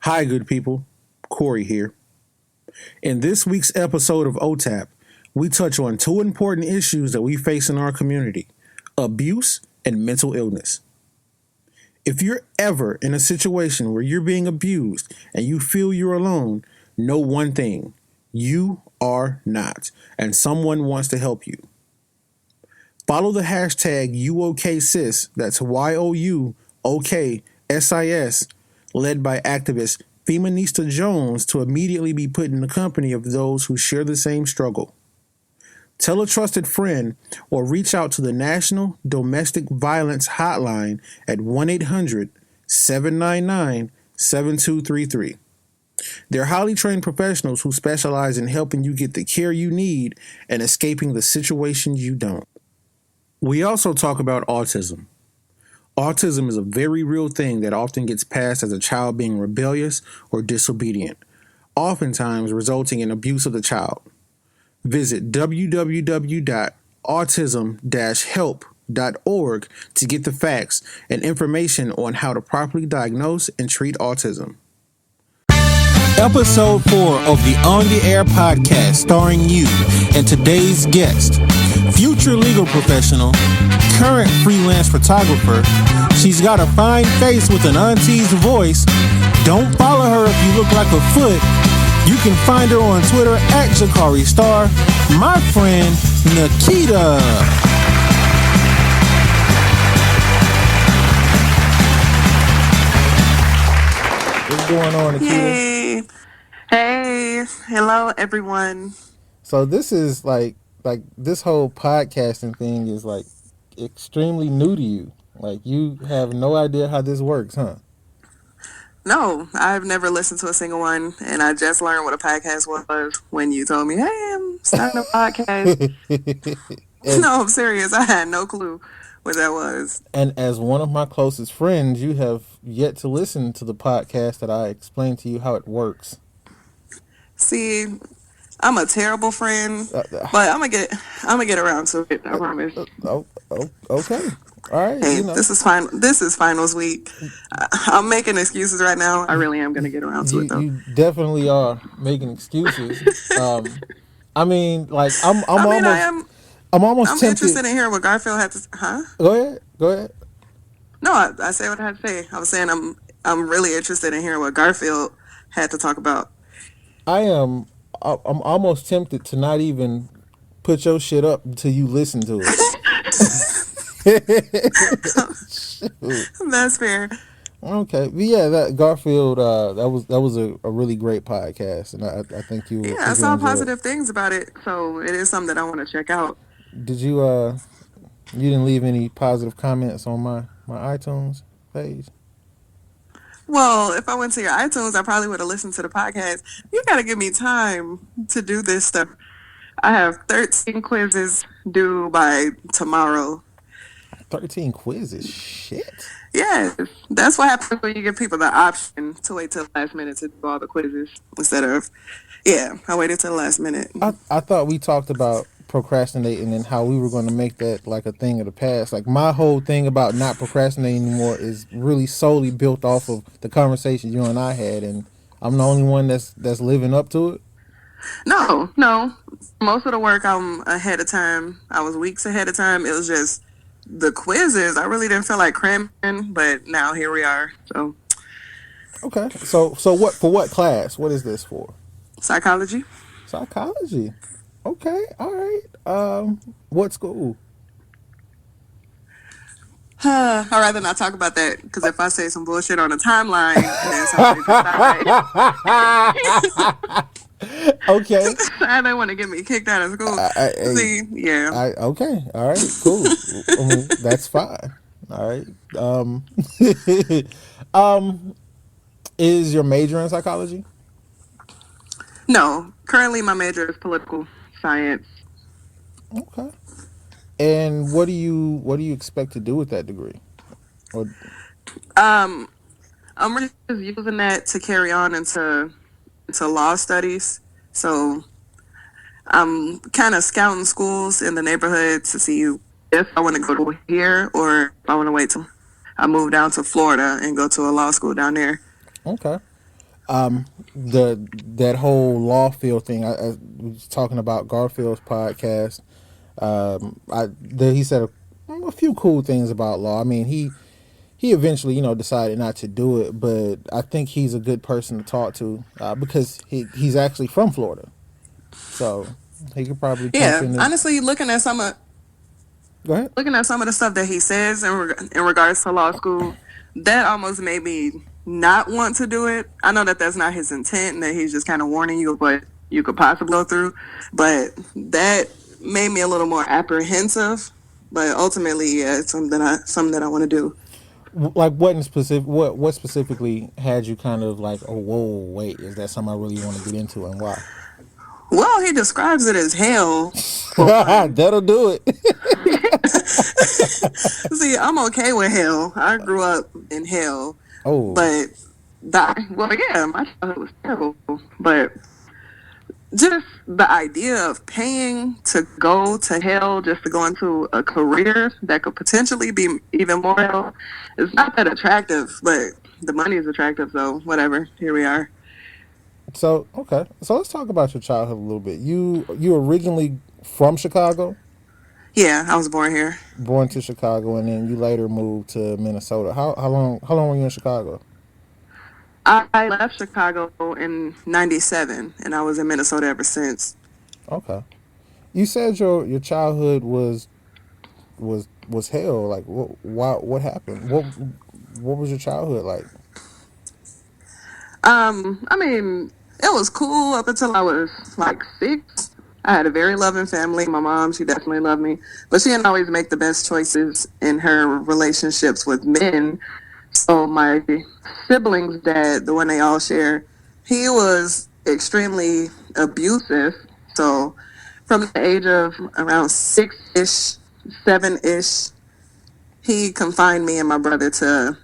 Hi, good people. Corey here. In this week's episode of OTAP, we touch on two important issues that we face in our community: abuse and mental illness. If you're ever in a situation where you're being abused and you feel you're alone, know one thing: you are not, and someone wants to help you. Follow the hashtag UOKSIS, that's YOUOKSIS, led by activist Feminista Jones, to immediately be put in the company of those who share the same struggle. Tell a trusted friend or reach out to the National Domestic Violence Hotline at 1-800-799-7233. They're highly trained professionals who specialize in helping you get the care you need and escaping the situations you don't. We also talk about autism. Autism is a very real thing that often gets passed as a child being rebellious or disobedient, oftentimes resulting in abuse of the child. Visit www.autism-help.org to get the facts and information on how to properly diagnose and treat autism. Episode 4 of the On the Air podcast, starring you and today's guest, future legal professional, current freelance photographer. She's got a fine face with an auntie's voice. Don't follow her if you look like a foot. You can find her on Twitter at Jakari Star. My friend, Nikita. What's going on, Nikita? Hey, hello everyone. So this is like this whole podcasting thing is like extremely new to you. Like you have no idea how this works, huh? No, I've never listened to a single one, and I just learned what a podcast was when you told me, hey, I'm starting a podcast. No, I'm serious. I had no clue what that was. And as one of my closest friends, you have yet to listen to the podcast that I explained to you how it works. See, I'm a terrible friend, but I'm gonna get around to it. I promise. Okay. All right. Hey, this is fine. This is finals week. I'm making excuses right now. I really am gonna get around to it, though. You definitely are making excuses. I mean, like I'm almost tempted. Interested in hearing what Garfield had to. Huh? Go ahead. No, I say what I had to say. I was saying I'm really interested in hearing what Garfield had to talk about. I'm almost tempted to not even put your shit up until you listen to it. That's fair. Okay, but yeah, that Garfield, that was a really great podcast, and I think you. Yeah, I saw positive things about it, so it is something that I want to check out. Did you? You didn't leave any positive comments on my iTunes page? Well, if I went to your iTunes, I probably would have listened to the podcast. You got to give me time to do this stuff. I have 13 quizzes due by tomorrow. 13 quizzes? Shit. Yes. That's what happens when you give people the option to wait till the last minute to do all the quizzes instead of, I waited till the last minute. I thought we talked about procrastinating and how we were going to make that like a thing of the past. Like my whole thing about not procrastinating anymore is really solely built off of the conversation you and I had, and I'm the only one that's living up to it. No. Most of the work I'm ahead of time. I was weeks ahead of time. It was just the quizzes. I really didn't feel like cramming, but now here we are. So okay. So what for? What class? What is this for? Psychology. Okay, all right. What school? I'd rather not talk about that, because if I say some bullshit on the timeline, then somebody decide. Okay. I don't want to get me kicked out of school. Okay, all right, cool. That's fine. All right. Is your major in psychology? No, currently my major is political science. Okay. And what do you expect to do with that degree? I'm really just using that to carry on into law studies. So I'm kind of scouting schools in the neighborhood to see if I want to go to here or if I want to wait till I move down to Florida and go to a law school down there. Okay. That whole law field thing. I was talking about Garfield's podcast. He said a few cool things about law. I mean, he eventually, decided not to do it, but I think he's a good person to talk to because he's actually from Florida, so he could probably punch Yeah, in the. honestly, Go ahead. looking at some of the stuff that he says in regards to law school, that almost made me not want to do it. I know that that's not his intent and that he's just kind of warning you of what you could possibly go through, but that made me a little more apprehensive. But ultimately, yeah, it's something that I want to do. Like what in specific? What specifically had you kind of like, oh, whoa, wait, is that something I really want to get into, and why? Well, he describes it as hell for one. That'll do it. See, I'm okay with hell. I grew up in hell, Oh, but yeah, my childhood was terrible. But just the idea of paying to go to hell just to go into a career that could potentially be even more hell is not that attractive. But the money is attractive, so whatever. Here we are. so okay. So let's talk about your childhood a little bit. You originally from Chicago, Yeah, I was born here. born to Chicago, and then you later moved to Minnesota. How long were you in Chicago? I left Chicago in '97, and I was in Minnesota ever since. Okay. You said your childhood was hell. Like what happened? What was your childhood like? I mean, it was cool up until I was like 6. I had a very loving family. My mom, she definitely loved me, but she didn't always make the best choices in her relationships with men. So my siblings' dad, the one they all share, he was extremely abusive. So from the age of around 6-ish, 7-ish, he confined me and my brother to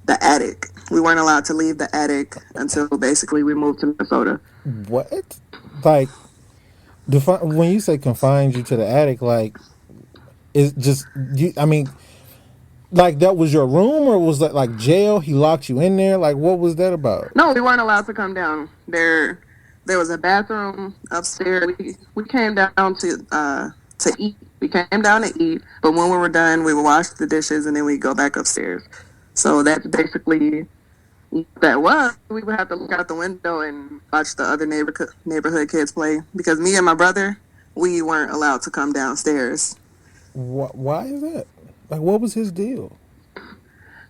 the attic. We weren't allowed to leave the attic until basically we moved to Minnesota. What? Like when you say confined you to the attic, like is just you? I mean, like that was your room, or was that like jail? He locked you in there. Like what was that about? No, we weren't allowed to come down. There was a bathroom upstairs. We came down to eat. We came down to eat, but when we were done, we would wash the dishes and then we go back upstairs. So that's basically what that was. We would have to look out the window and watch the other neighborhood kids play because me and my brother, we weren't allowed to come downstairs. Why is that? Like what was his deal?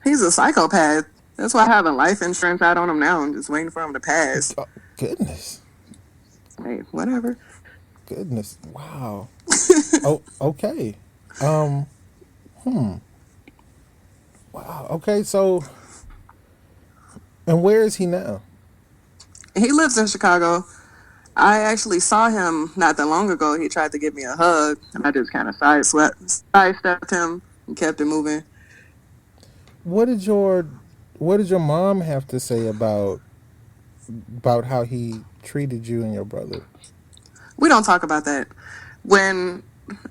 He's a psychopath. That's why I have a life insurance out on him now. I'm just waiting for him to pass. Oh, goodness, Hey, whatever. goodness, wow. Oh, okay. Um, wow. Okay, so and where is he now? He lives in Chicago. I actually saw him not that long ago. He tried to give me a hug, and I just kind of sidestepped him and kept it moving. What did your what did your mom have to say about how he treated you and your brother? We don't talk about that. When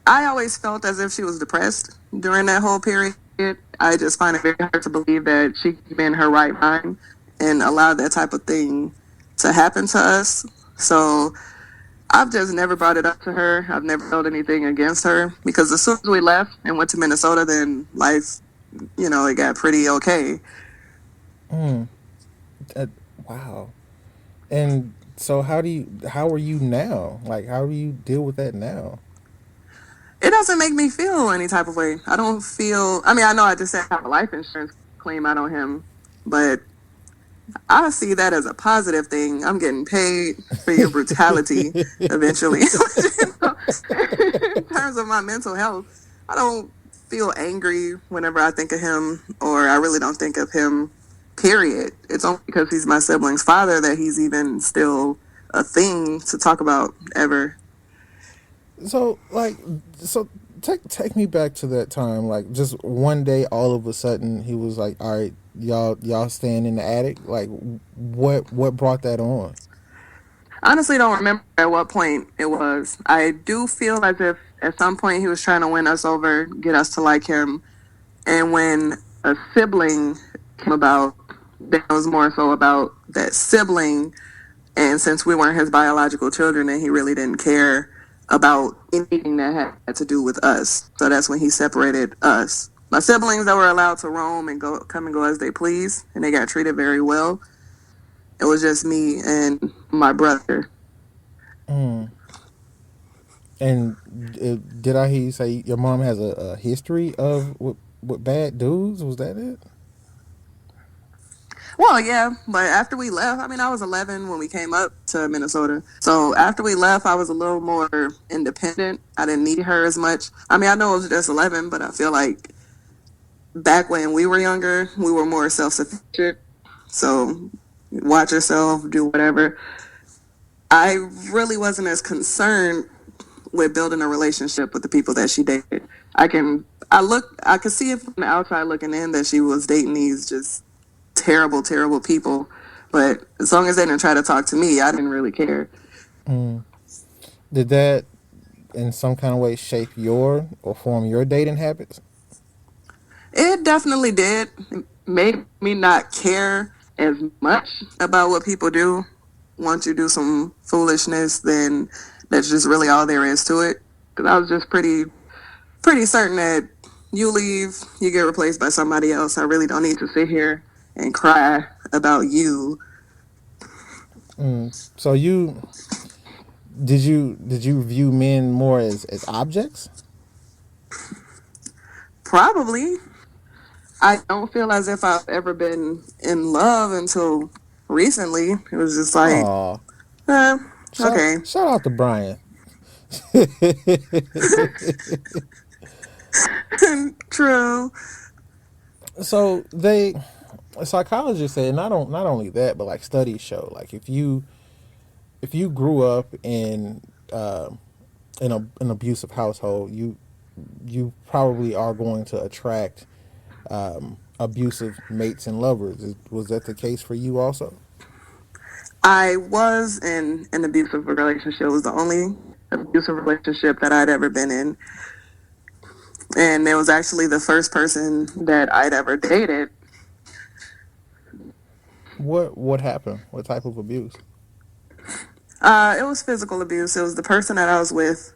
I always felt as if she was depressed during that whole period, I just find it very hard to believe that she could be in her right mind and allow that type of thing to happen to us. So I've just never brought it up to her. I've never felt anything against her because as soon as we left and went to Minnesota, then life, it got pretty okay. Mm, that, wow. And so how are you now? Like how do you deal with that now? It doesn't make me feel any type of way. I don't feel, I mean, I know I just said I have a life insurance claim out on him, but I see that as a positive thing. I'm getting paid for your brutality eventually. In terms of my mental health, I don't feel angry whenever I think of him, or I really don't think of him, period. It's only because he's my sibling's father that he's even still a thing to talk about ever. So like so take me back to that time. Like just one day, all of a sudden, he was like, "All right, y'all staying in the attic." Like what brought that on? Honestly, don't remember at what point it was. I do feel as if at some point he was trying to win us over, get us to like him. And when a sibling came about, Then it was more so about that sibling. And since we weren't his biological children, and he really didn't care about anything that had to do with us. So that's when he separated us. My siblings that were allowed to roam and come and go as they please, and they got treated very well. It was just me and my brother. Mm. And did I hear you say your mom has a history of with bad dudes? Was that it? Well, yeah, but after we left, I mean, I was 11 when we came up to Minnesota. So after we left, I was a little more independent. I didn't need her as much. I mean, I know I was just 11, but I feel like back when we were younger, we were more self-sufficient. So watch yourself, do whatever. I really wasn't as concerned with building a relationship with the people that she dated. I could see it from the outside looking in that she was dating these just terrible, terrible people. But as long as they didn't try to talk to me, I didn't really care. Mm. Did that in some kind of way shape your or form your dating habits? It definitely did. It made me not care as much about what people do. Once you do some foolishness, then that's just really all there is to it. Because I was just pretty certain that you leave, you get replaced by somebody else. I really don't need to sit here and cry about you. Mm. So did you view men more as objects? Probably. I don't feel as if I've ever been in love until recently. It was just like, Aw, eh, okay. shout out to Brian. True. So psychologists say not only that, but like studies show, like if you grew up in an abusive household, you probably are going to attract abusive mates and lovers. Was that the case for you also? I was in an abusive relationship. It was the only abusive relationship that I'd ever been in. And it was actually the first person that I'd ever dated. What happened? What type of abuse? It was physical abuse. It was the person that I was with.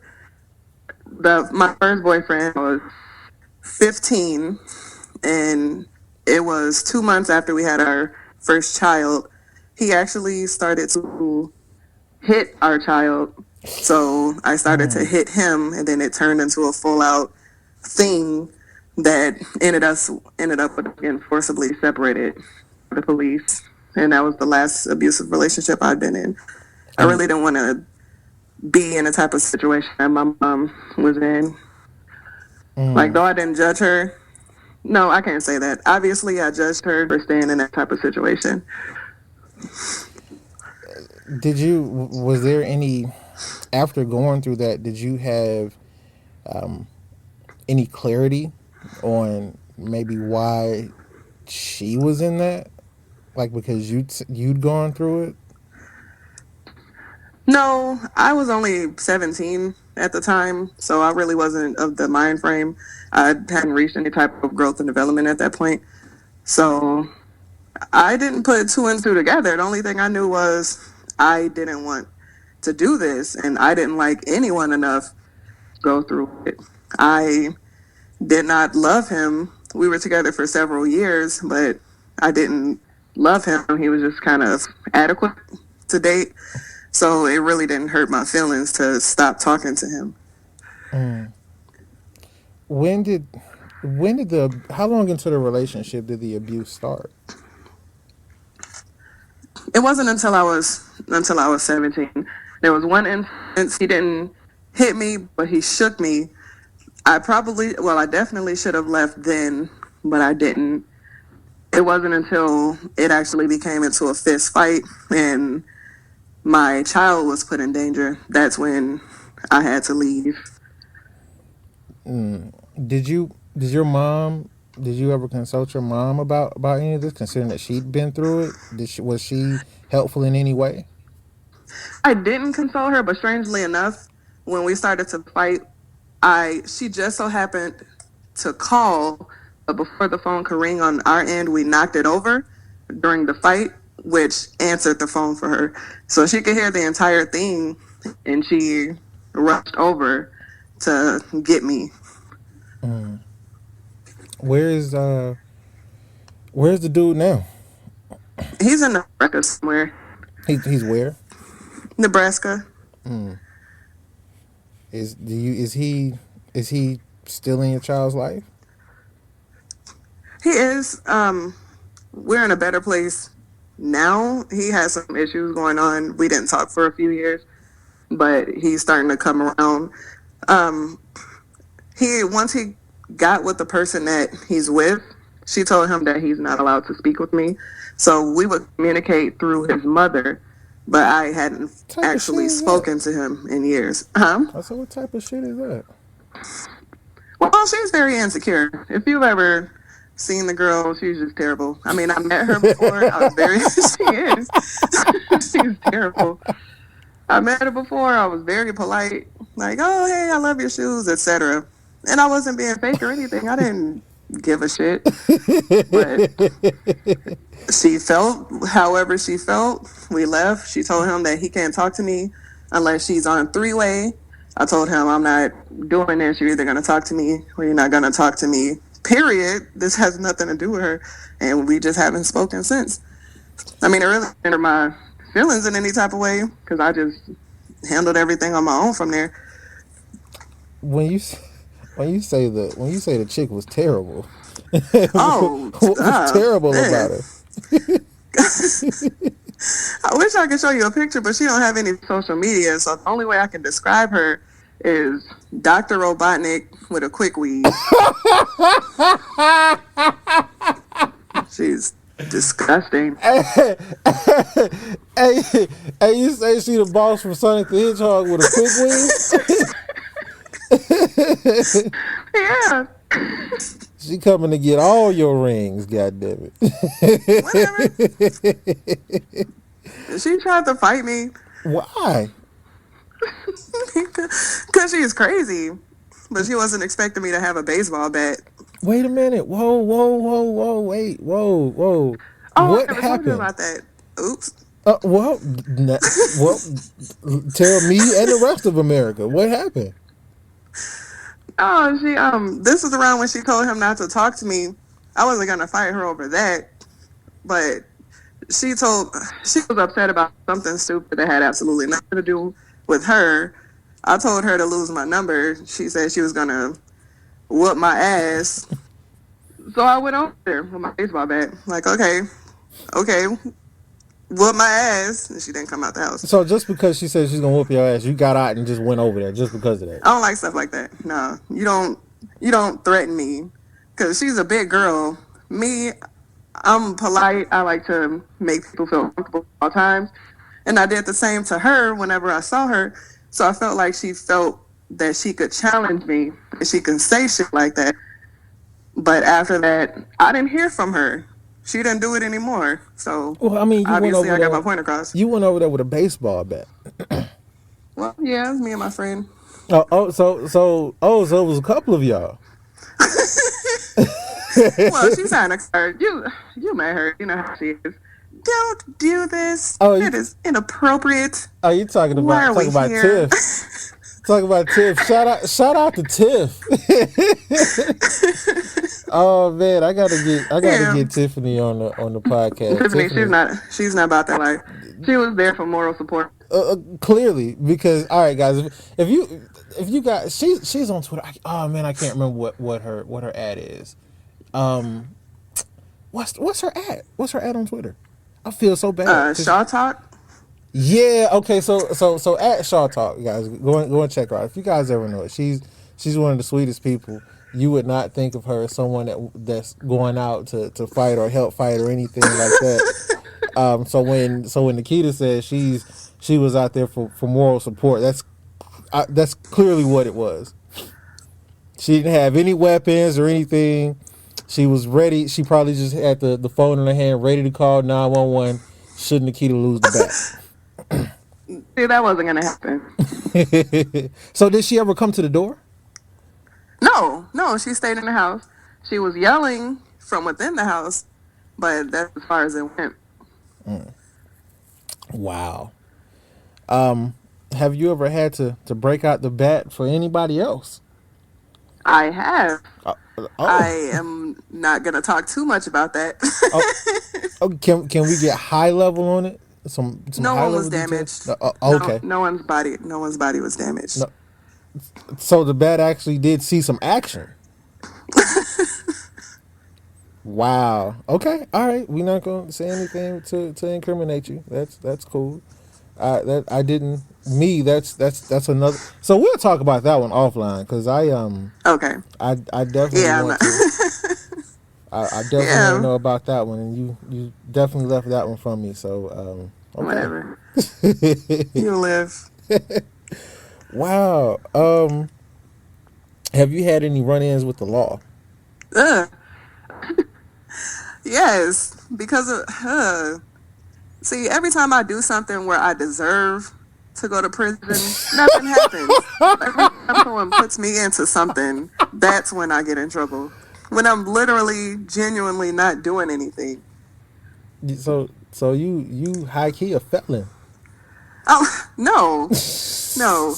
My first boyfriend was 15, and it was 2 months after we had our first child. He actually started to hit our child. So I started to hit him, and then it turned into a full out thing that ended up with getting forcibly separated by the police. And that was the last abusive relationship I'd been in. I And really didn't want to be in the type of situation that my mom was in. Like, mm, though I didn't judge her, no, I can't say that. Obviously, I judged her for staying in that type of situation. was there any, after going through that, did you have any clarity on maybe why she was in that? Like because you'd gone through it? No, I was only 17 at the time, so I really wasn't of the mind frame. I hadn't reached any type of growth and development at that point. So I didn't put two and two together. The only thing I knew was I didn't want to do this, and I didn't like anyone enough to go through it. I did not love him. We were together for several years, but I didn't love him. He was just kind of adequate to date. So it really didn't hurt my feelings to stop talking to him. Mm. When did the how long into the relationship did the abuse start? It wasn't until I was 17. There was one instance he didn't hit me, but he shook me. I definitely should have left then, but I didn't. It wasn't until it actually became into a fist fight and my child was put in danger. That's when I had to leave. Mm. Did you ever consult your mom about any of this, considering that she'd been through it? Was she helpful in any way? I didn't console her, but strangely enough, when we started to fight, she just so happened to call, but before the phone could ring on our end, we knocked it over. during the fight, which answered the phone for her. So she could hear the entire thing, and she rushed over to get me. Where's the dude now? He's in Nebraska somewhere. He's where? Nebraska. Is he still in your child's life? He is. We're in a better place now. He has some issues going on. We didn't talk for a few years, but he's starting to come around. Once he got with the person that he's with, she told him that he's not allowed to speak with me. So we would communicate through his mother, but I hadn't actually spoken to him in years. I said, what type of shit is that? Well, she's very insecure. If you've ever seen the girl, she's just terrible. I mean, I met her before. I was very... She is. She's terrible. I met her before. I was very polite. Like, oh, hey, I love your shoes, etc. And I wasn't being fake or anything. I didn't give a shit. But she felt however she felt. We left. She told him that he can't talk to me unless she's on three-way. I told him, I'm not doing this. You're either going to talk to me or you're not going to talk to me. Period. This has nothing to do with her. And we just haven't spoken since. I mean, it really didn't hurt my feelings in any type of way because I just handled everything on my own from there. When you say the chick was terrible, oh, what was terrible about her? I wish I could show you a picture, but she don't have any social media, so the only way I can describe her is Dr. Robotnik with a quick weave. She's disgusting. Hey, you say she the boss from Sonic the Hedgehog with a quick weave? Yeah. She coming to get all your rings, goddammit. Whatever. She tried to fight me. Why? Because she's crazy. But she wasn't expecting me to have a baseball bat. Wait a minute. Whoa, wait, whoa. Oh, what I never happened? told you about that. Oops. Well, tell me and the rest of America. What happened? Oh, this was around when she told him not to talk to me. I wasn't going to fight her over that. But she was upset about something stupid that had absolutely nothing to do with her. I told her to lose my number. She said she was going to whoop my ass. So I went over there with my baseball bat. Like, okay, whoop my ass. And she didn't come out the house. So just because she said she's going to whoop your ass, you got out and just went over there just because of that? I don't like stuff like that. No, you don't threaten me. Because she's a big girl. Me, I'm polite. I like to make people feel comfortable at all times. And I did the same to her whenever I saw her. So I felt like she felt that she could challenge me and she can say shit like that. But after that, I didn't hear from her. She didn't do it anymore. So well, I mean, obviously I got my point across. You went over there with a baseball bat. Well, yeah, it was me and my friend. So it was a couple of y'all. Well, she's trying to start. You met her. You know how she is. Don't do this. It is inappropriate. Oh, you talking about Tiff? Talking about Tiff. Shout out to Tiff. Oh man, I gotta get Tiffany on the podcast. Tiffany, she's not about that life. She was there for moral support. Clearly, because all right, guys, if you got she's on Twitter. Oh man, I can't remember what her ad is. What's her ad? What's her ad on Twitter? I feel so bad. Shaw Talk. Yeah. Okay. So at Shaw Talk, guys, go and check her out. If you guys ever know it, she's one of the sweetest people. You would not think of her as someone that's going out to fight or help fight or anything like that. So when Nikita says she was out there for moral support, that's clearly what it was. She didn't have any weapons or anything. She was ready. She probably just had the phone in her hand, ready to call 911 should Nikita lose the bat. See, that wasn't going to happen. So did she ever come to the door? No, she stayed in the house. She was yelling from within the house, but that's as far as it went. Wow. Have you ever had to break out the bat for anybody else? I have. I Oh, am not gonna talk too much about that. oh, can we get high level on it? Some No high one was level details. damaged. Okay. No one's body was damaged. No, so the bat actually did see some action. Wow. Okay. All right. We're not going to say anything to incriminate you. That's cool. That I didn't. Me. That's another. So we'll talk about that one offline because Okay. I definitely Yeah. want to. I definitely want to Yeah. know about that one, and you definitely left that one from me. So okay. Whatever. You live. Wow. Have you had any run-ins with the law? Ugh. Yes, because of see, every time I do something where I deserve to go to prison, nothing happens. Every time someone puts me into something, that's when I get in trouble. When I'm literally, genuinely not doing anything. So you high key a felon. Oh no, no.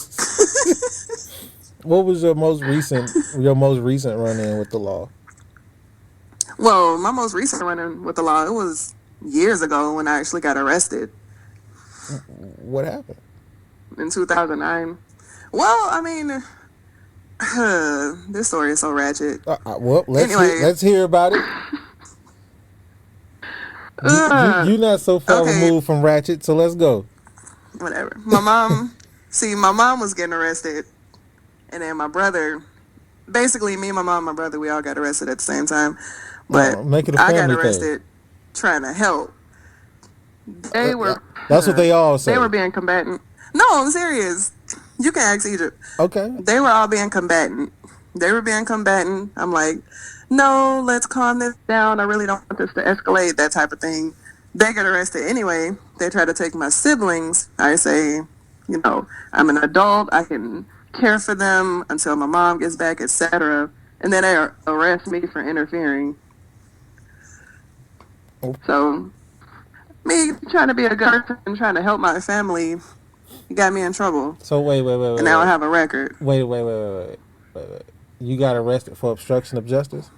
What was your most recent run-in with the law? Well, my most recent run-in with the law, it was years ago when I actually got arrested What happened? in 2009. Well, I mean, this story is so ratchet. Well, Anyway. let's hear about it. You're not so far Okay. removed from ratchet, so let's go. Whatever. My mom was getting arrested, and then my brother, basically me, my mom, my brother, we all got arrested at the same time. But make it a I family got arrested trying to help. They were. That's what they all say. They were being combatant. No, I'm serious. You can ask Egypt. Okay. They were all being combatant. They were being combatant. I'm like, no, let's calm this down. I really don't want this to escalate, that type of thing. They get arrested anyway. They try to take my siblings. I say, I'm an adult. I can care for them until my mom gets back, etc. And then they arrest me for interfering. So, me trying to be a good person, trying to help my family, got me in trouble. So wait. And now I have a record. Wait. You got arrested for obstruction of justice?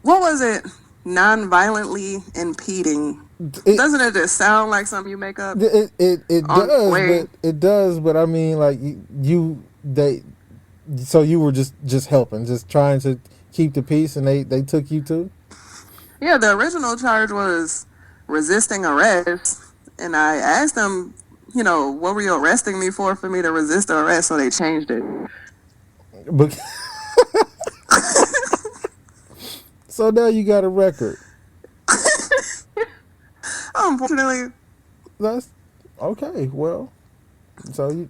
What was it? Non-violently impeding. Doesn't it just sound like something you make up? It does, but I mean, like so you were just helping, just trying to keep the peace, and they took you too? Yeah, the original charge was resisting arrest, and I asked them, what were you arresting me for me to resist the arrest? So they changed it. But so now you got a record. Unfortunately. That's okay. Well, so you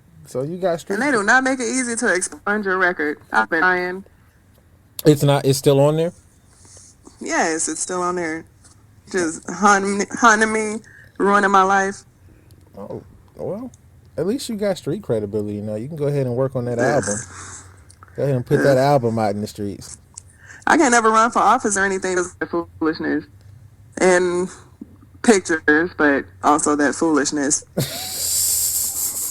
got street. And they do not make it easy to expunge your record. I've been trying. It's not. It's still on there. Yes, it's still on there. Just haunting me, ruining my life. Oh well, at least you got street credibility now. You can go ahead and work on that album. Go ahead and put that album out in the streets. I can't ever run for office or anything. It's foolishness and pictures, but also that foolishness.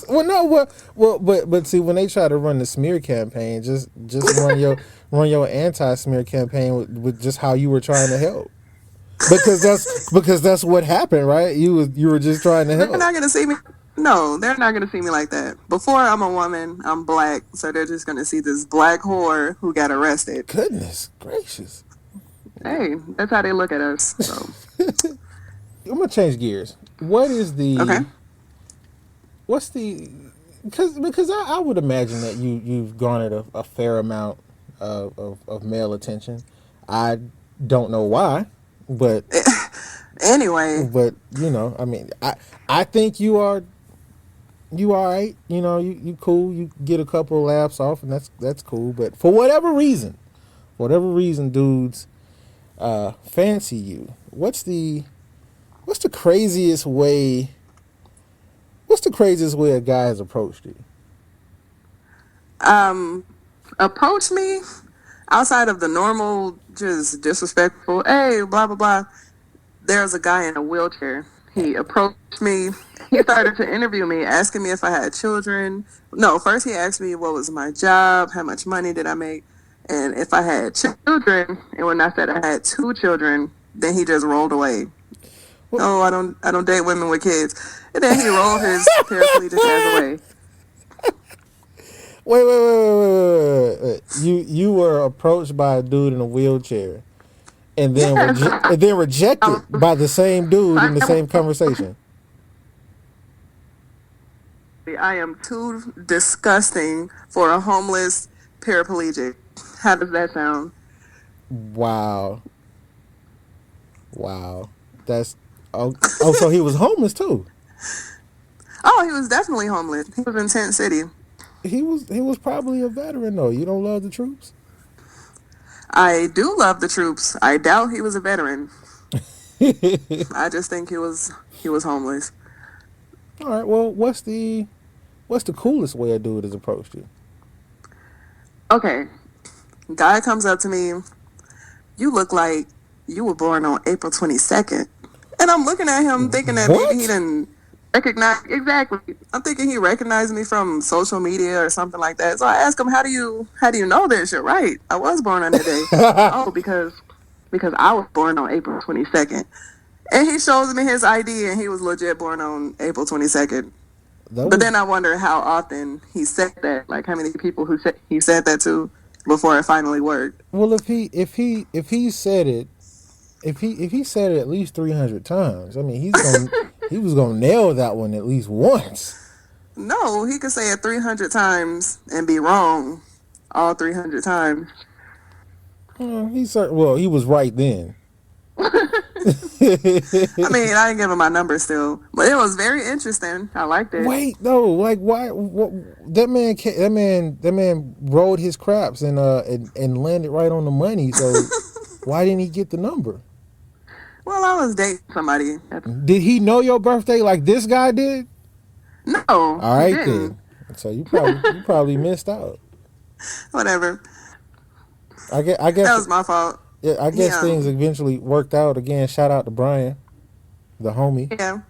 But see, when they try to run the smear campaign, just run your anti-smear campaign with just how you were trying to help. Because that's what happened, right? You were just trying to help. They're not gonna see me. No, they're not gonna see me like that. Before, I'm a woman. I'm black, so they're just gonna see this black whore who got arrested. Goodness gracious! Hey, that's how they look at us. So. I'm gonna change gears. What is the? Okay. What's the? Because I would imagine that you've garnered a fair amount of male attention. I don't know why, but anyway. But I mean, I think you are right. You cool. You get a couple of laughs off, and that's cool. But for whatever reason, dudes fancy you. What's the craziest way? What's the craziest way a guy has approached you? Approach me? outside of the normal, just disrespectful, hey, blah, blah, blah, there's a guy in a wheelchair. He approached me. He started to interview me, asking me if I had children. No, first he asked me what was my job, how much money did I make, and if I had children. And when I said I had 2 children, then he just rolled away. Oh, I don't date women with kids. And then he rolled his paraplegic ass away. Wait. You were approached by a dude in a wheelchair, and then Yes. rejected by the same dude in the same conversation. I am too disgusting for a homeless paraplegic. How does that sound? Wow. That's so he was homeless too. Oh, he was definitely homeless. He was in Tent City. He was probably a veteran though. You don't love the troops? I do love the troops. I doubt he was a veteran. I just think he was homeless. All right. Well, what's the coolest way a dude has approached you? Okay. Guy comes up to me. You look like you were born on April 22nd. And I'm looking at him thinking that What? maybe he didn't recognize. Exactly. I'm thinking he recognized me from social media or something like that. So I asked him, how do you know this? You're right. I was born on that day. Oh, because I was born on April 22nd. And he shows me his ID and he was legit born on April 22nd. But then I wonder how often he said that, like how many people he said that to before it finally worked. Well, if he said it, if he said it at least 300 times, I mean, he was gonna nail that one at least once. No, he could say it 300 times and be wrong all 300 times. He was right then. I mean, I didn't give him my number still, but it was very interesting. I liked it. Wait, no, like why? What, that man rolled his craps and landed right on the money. So why didn't he get the number? Well, I was dating somebody. Did he know your birthday like this guy did? No. All right he didn't. then. So you probably missed out. Whatever. I guess That was my fault. Yeah, I guess things eventually worked out. Again, shout out to Brian, the homie. Yeah.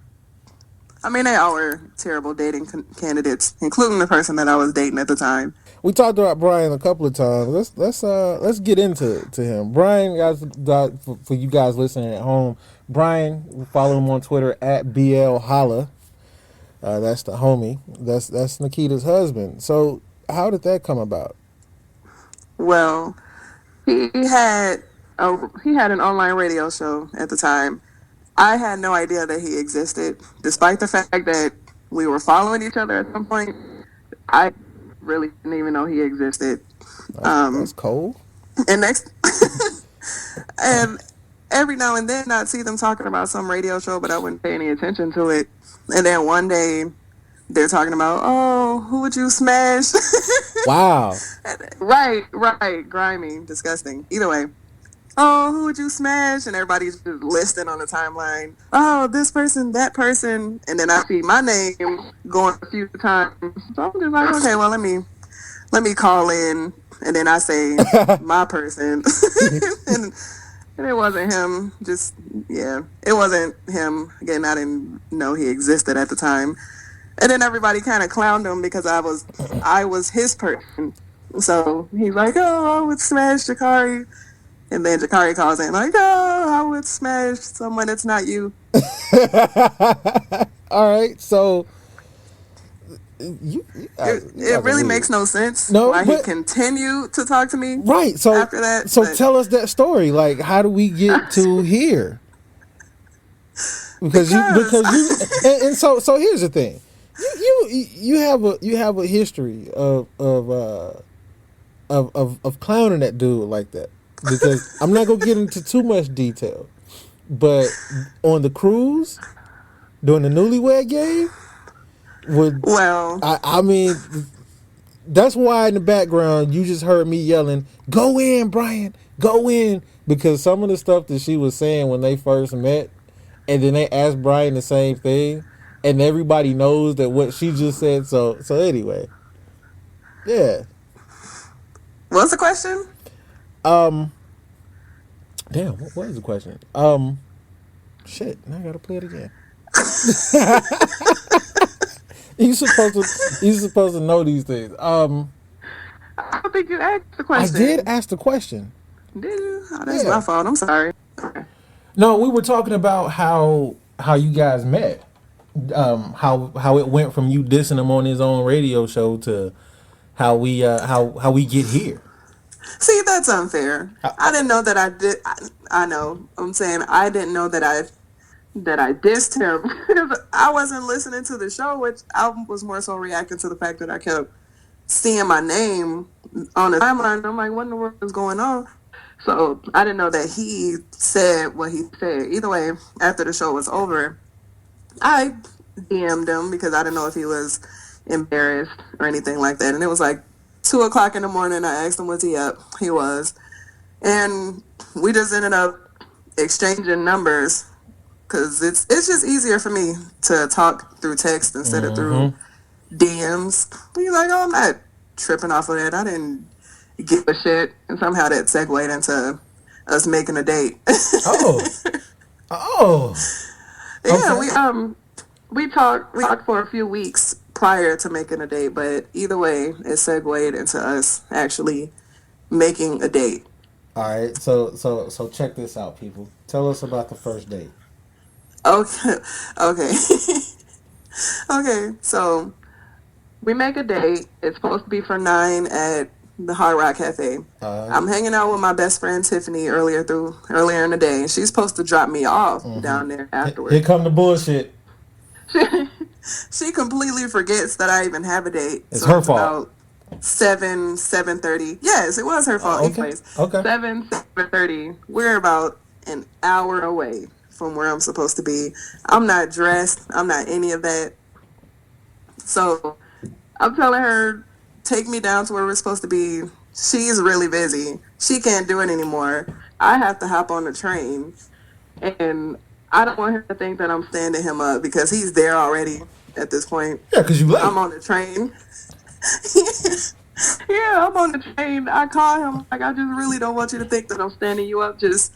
I mean, they all were terrible dating candidates, including the person that I was dating at the time. We talked about Brian a couple of times. Let's get into him. Brian, guys, for you guys listening at home, Brian, follow him on Twitter at BLHolla. That's the homie. That's Nikita's husband. So how did that come about? Well, he had an online radio show at the time. I had no idea that he existed, despite the fact that we were following each other at some point. I really didn't even know he existed. That's cold. And and every now and then I'd see them talking about some radio show, but I wouldn't pay any attention to it. And then one day they're talking about, oh, who would you smash? Wow. Right, grimy, disgusting. Either way. Oh, who would you smash? And everybody's just listing on the timeline. Oh, this person, that person. And then I see my name going a few times. So I'm just like, okay, well, let me call in. And then I say my person. and it wasn't him. It wasn't him. Again, I didn't know he existed at the time. And then everybody kind of clowned him because I was his person. So he's like, oh, I would smash Jakari. And then Jakari calls in like, oh, I would smash someone that's not you. All right, so it really makes no sense why he continued to talk to me. Right. So after that, tell us that story. Like, how do we get to here? Because you and so here's the thing. You have a history of clowning that dude like that. Because I'm not gonna get into too much detail, but on the cruise during the newlywed game, I mean, that's why in the background you just heard me yelling, "Go in, Brian, go in," because some of the stuff that she was saying when they first met, and then they asked Brian the same thing, and everybody knows that what she just said. So anyway, yeah. What's the question? Damn, what is the question? Shit, now I gotta play it again. You supposed to know these things. I don't think you asked the I question. did ask the question. Did you? Oh, that's Yeah. my fault. I'm sorry. Okay. No, we were talking about how you guys met. How it went from you dissing him on his own radio show to how we get here. See, that's unfair. I didn't know that I did. I know. I'm saying I didn't know that I dissed him. I wasn't listening to the show, which I was more so reacting to the fact that I kept seeing my name on the timeline. I'm like, what in the world is going on? So I didn't know that he said what he said. Either way, after the show was over, I DM'd him because I didn't know if he was embarrassed or anything like that. And it was like 2:00 in the morning. I asked him, was he up? He was. And we just ended up exchanging numbers because it's just easier for me to talk through text instead of through DMs. He's like, oh, I'm not tripping off of that. I didn't give a shit. And somehow that segued into us making a date. Oh. Yeah, Okay. we talked for a few weeks prior to making a date, but either way, it segued into us actually making a date. All right. So check this out, people. Tell us about the first date. Okay. Okay, so we make a date. It's supposed to be for 9 at the Hard Rock Cafe. I'm hanging out with my best friend Tiffany earlier in the day, and she's supposed to drop me off down there afterwards. Here come the bullshit. She completely forgets that I even have a date. It's her fault. About 7:30. Yes, it was her fault. Okay. Anyways, Okay. 7:30. We're about an hour away from where I'm supposed to be. I'm not dressed. I'm not any of that. So I'm telling her, take me down to where we're supposed to be. She's really busy. She can't do it anymore. I have to hop on the train. And I don't want her to think that I'm standing him up because he's there already at this point. Yeah, because you late. I'm on the train. Yeah, I'm on the train. I call him like, I just really don't want you to think that I'm standing you up. Just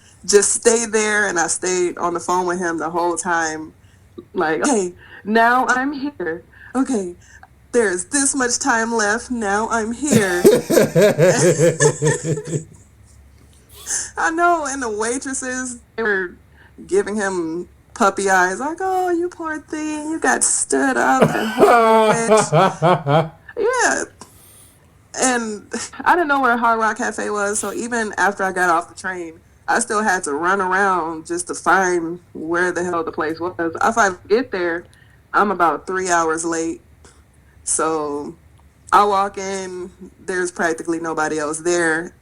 stay there. And I stayed on the phone with him the whole time. Like, okay, now I'm here. Okay, there's this much time left. Now I'm here. I know, and the waitresses, they were giving him puppy eyes. Like, oh, you poor thing. You got stood up. And yeah. And I didn't know where Hard Rock Cafe was, so even after I got off the train, I still had to run around just to find where the hell the place was. If I get there, I'm about 3 hours late. So I walk in, there's practically nobody else there.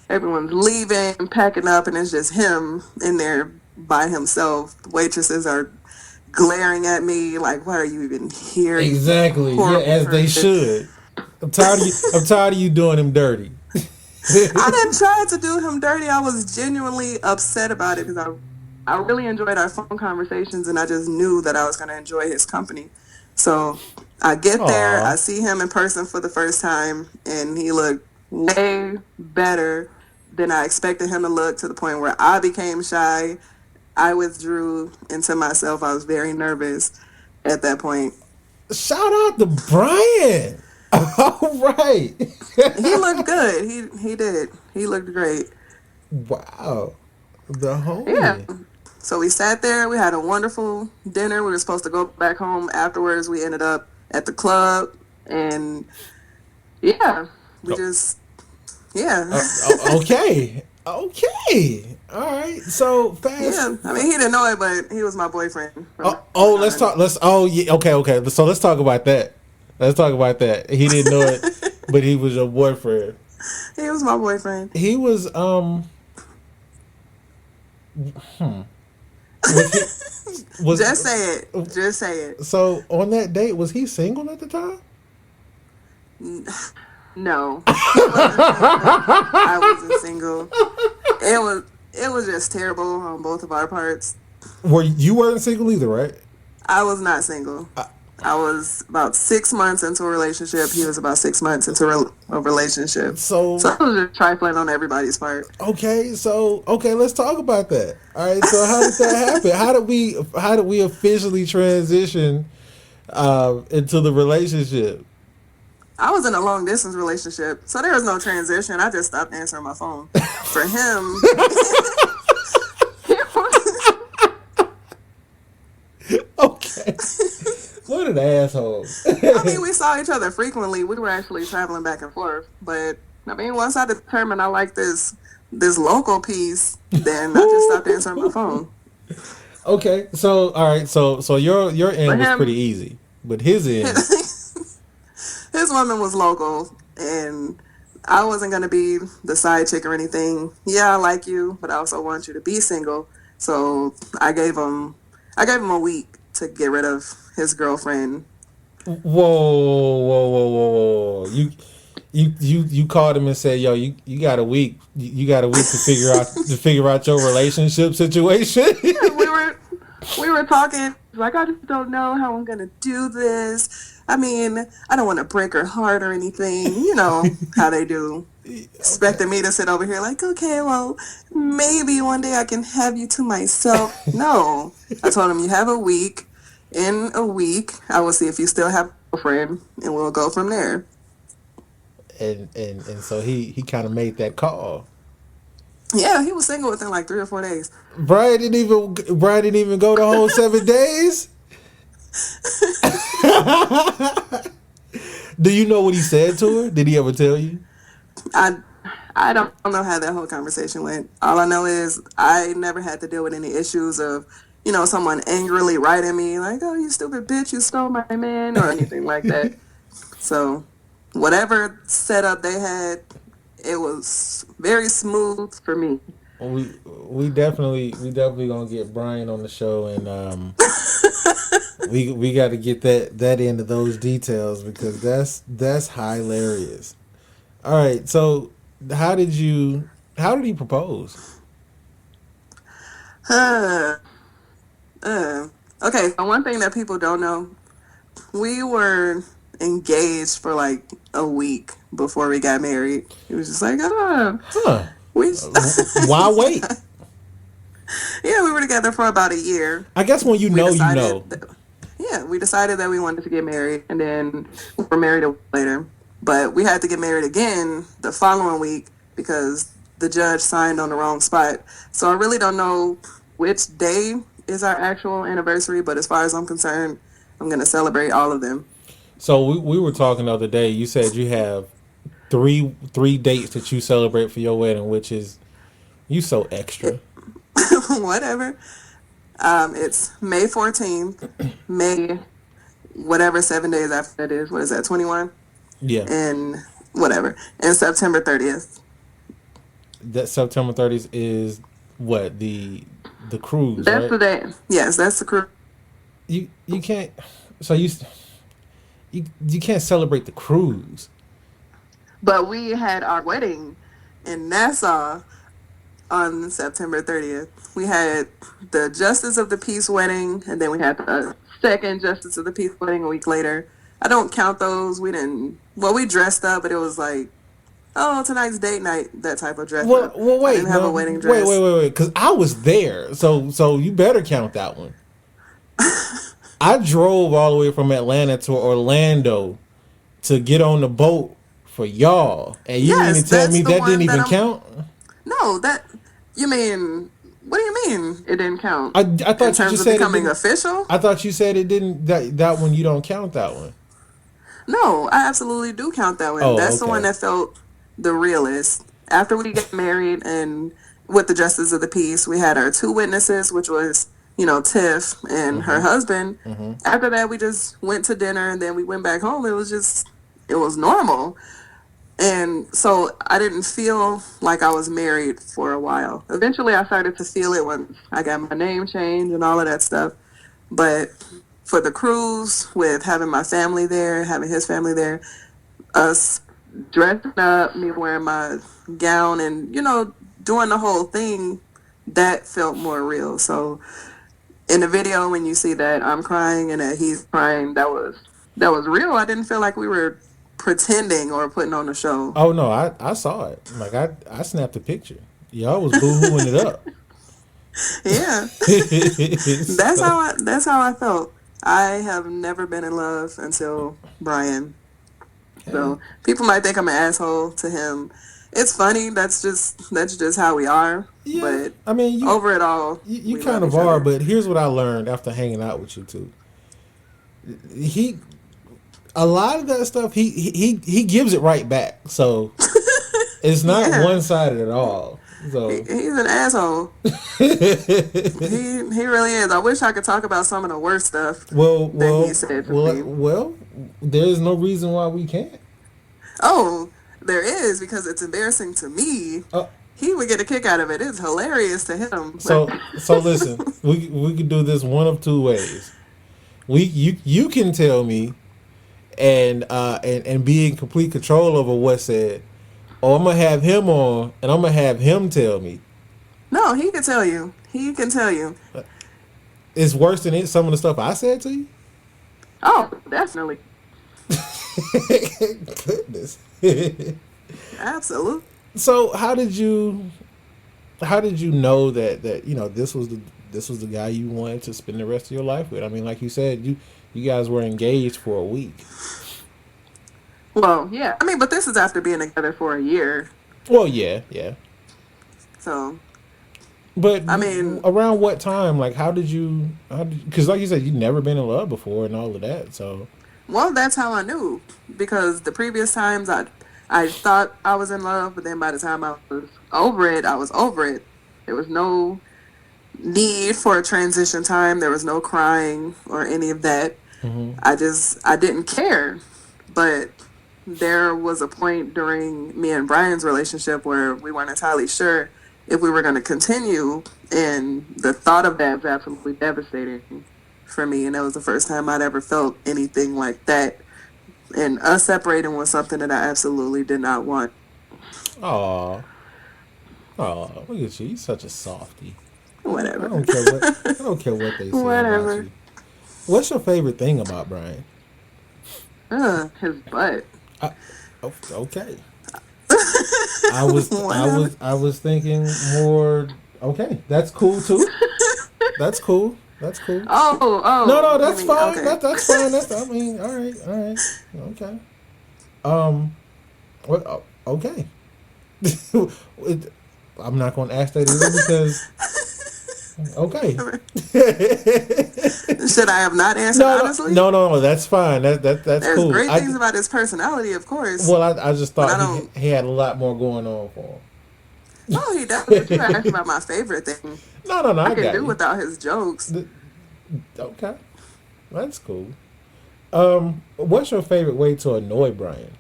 Everyone's leaving, packing up, and it's just him in there by himself. The waitresses are glaring at me like, why are you even here? Exactly. Yeah, as they should. I'm tired of you doing him dirty. I didn't try to do him dirty. I was genuinely upset about it because I really enjoyed our phone conversations, and I just knew that I was going to enjoy his company. So I get there, I see him in person for the first time, and he looked way better than I expected him to look, to the point where I became shy. I withdrew into myself. I was very nervous at that point. Shout out to Brian. All right. He looked good. He did. He looked great. Wow. The homie. Yeah. So we sat there. We had a wonderful dinner. We were supposed to go back home afterwards. We ended up at the club. And yeah, Okay. All right. So fast. Yeah. I mean, he didn't know it, but he was my boyfriend. Let's talk. Okay. So let's talk about that. He didn't know it, but he was your boyfriend. He was my boyfriend. He was Just say it. So on that date, was he single at the time? No. I wasn't single. It was just terrible on both of our parts. You weren't single either, right? I was not single. I was about 6 months into a relationship. He was about 6 months into a relationship. So So I was just trifling on everybody's part. okay, let's talk about that. All right, so how did that happen? How did we officially transition into the relationship? I was in a long distance relationship, so there was no transition. I just stopped answering my phone. For him, Okay. What an asshole. I mean, we saw each other frequently. We were actually traveling back and forth. But I mean, once I determined I like this local piece, then I just stopped answering my phone. Okay, so all right, so your For end was him, pretty easy, but his end, his woman was local, and I wasn't gonna be the side chick or anything. Yeah, I like you, but I also want you to be single. So I gave him a week to get rid of his girlfriend. whoa. You called him and said, "Yo, you got a week. You got a week to figure out your relationship situation." We were talking like, I just don't know how I'm gonna do this. I mean, I don't want to break her heart or anything. You know how they do. Expecting me to sit over here like, okay, well, maybe one day I can have you to myself. No, I told him you have a week. In a week, I will see if you still have a friend, and we'll go from there. And so he kind of made that call. Yeah, he was single within like 3 or 4 days. Brian didn't even go the whole 7 days. Do you know what he said to her? Did he ever tell you? I I don't know how that whole conversation went. All I know is I never had to deal with any issues of, someone angrily writing me like, "Oh, you stupid bitch, you stole my man," or anything like that. So, whatever setup they had, it was very smooth for me. We definitely gonna get Brian on the show, and we got to get that into those details because that's hilarious. All right, so how did he propose? Uh, okay, so one thing that people don't know, we were engaged for like a week before we got married. It was just like, Huh? we, Why wait? yeah, we were together for about a year. I guess when you We know, you decided, know. yeah, we decided that we wanted to get married, and then we were married a week later. But we had to get married again the following week because the judge signed on the wrong spot. So I really don't know which day is our actual anniversary, but as far as I'm concerned, I'm going to celebrate all of them. So we were talking the other day. You said you have three dates that you celebrate for your wedding, which is you so extra. Whatever. It's May 14th, May, whatever 7 days after that is. What is that, 21? Yeah, And whatever. And September 30th. that September 30th is what the cruise, That's right? the day. Yes, that's the cruise. You can't. So you can't celebrate the cruise. But we had our wedding in Nassau on September 30th. We had the Justice of the Peace wedding, and then we had the second Justice of the Peace wedding a week later. I don't count those. We dressed up, but it was like, oh, tonight's date night, that type of dress up. Well, I wait, didn't have a no, wedding dress. wait, because I was there, so you better count that one. I drove all the way from Atlanta to Orlando to get on the boat for y'all, and you mean Yes, to tell that's me the that didn't one that even I'm. count? No, you mean, what do you mean it didn't count? I In thought you terms just of said it becoming didn't. official? I thought you said it didn't. That one you don't count that one. No, I absolutely do count that one. Oh, That's the one okay. that felt the realest. After we got married and with the Justice of the Peace, we had our two witnesses, which was, Tiff and her husband. Mm-hmm. After that, we just went to dinner and then we went back home. It was normal. And so I didn't feel like I was married for a while. Eventually, I started to feel it when I got my name changed and all of that stuff. But for the cruise, with having my family there, having his family there, us dressing up, me wearing my gown, and doing the whole thing, that felt more real. So in the video when you see that I'm crying and that he's crying, that was real. I didn't feel like we were pretending or putting on a show. Oh no, I saw it. Like I snapped a picture. Y'all was boo-hooing it up. Yeah. So, That's how I felt. I have never been in love until Brian. So people might think I'm an asshole to him. It's funny. That's just how we are. yeah, But I mean, over it all, you we kind love of each are. other. But here's what I learned after hanging out with you two. A lot of that stuff he gives it right back. So it's not Yeah. one sided at all. So He's an asshole. He really is. I wish I could talk about some of the worst stuff that he said to me. well, there's no reason why we can't. Oh, there is, because it's embarrassing to me. He would get a kick out of it. It's hilarious to him. So listen, we could do this one of two ways. You can tell me and be in complete control over what's said, or I'm gonna have him on and I'm gonna have him tell me. No, he can tell you. He can tell you. It's worse than some of the stuff I said to you. Oh, definitely. Goodness. Absolutely. So how did you know that this was the guy you wanted to spend the rest of your life with? I mean, like you said, you guys were engaged for a week. Well, yeah. I mean, but this is after being together for a year. Well, yeah. So, But I mean, around what time? Like, how did you? Because, like you said, you'd never been in love before and all of that. So, well, that's how I knew, because the previous times I thought I was in love, but then by the time I was over it, I was over it. There was no need for a transition time. There was no crying or any of that. mm-hmm. I didn't care. But there was a point during me and Brian's relationship where we weren't entirely sure if we were going to continue, and the thought of that was absolutely devastating for me. And that was the first time I'd ever felt anything like that. And us separating was something that I absolutely did not want. Aw, look at you! You're such a softie. Whatever. I don't care what they say Whatever. about you. What's your favorite thing about Brian? His butt. Okay. I was thinking more. Okay, that's cool too. That's cool. Oh. No, that's you mean, fine. okay. That's fine. I mean, all right. Okay. Well, okay. I'm not going to ask that either because. Okay. Should I have not answered honestly? No. That's fine. That's There's cool. great things about his personality, of course. Well, I just thought he had a lot more going on for him. Oh, he does. But you asked about my favorite thing. No. I can do without his jokes. Okay, that's cool. What's your favorite way to annoy Brian?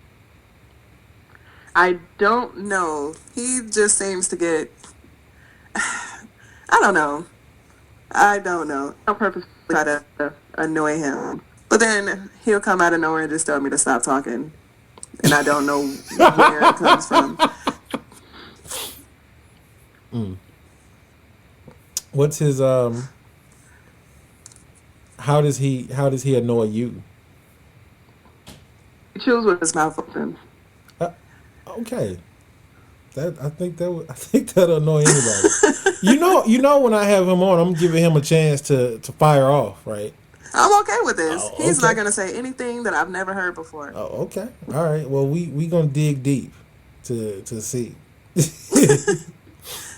I don't know. He just seems to get. I don't know. I don't purposely try to annoy him, but then he'll come out of nowhere and just tell me to stop talking, and I don't know where it comes from. What's his How does he annoy you? He chews with his mouth open. Okay, I think that'll annoy anybody. you know when I have him on, I'm giving him a chance to fire off, right? I'm okay with this. Oh, He's okay. not gonna say anything that I've never heard before. Oh, okay, all right. Well, we gonna dig deep to see.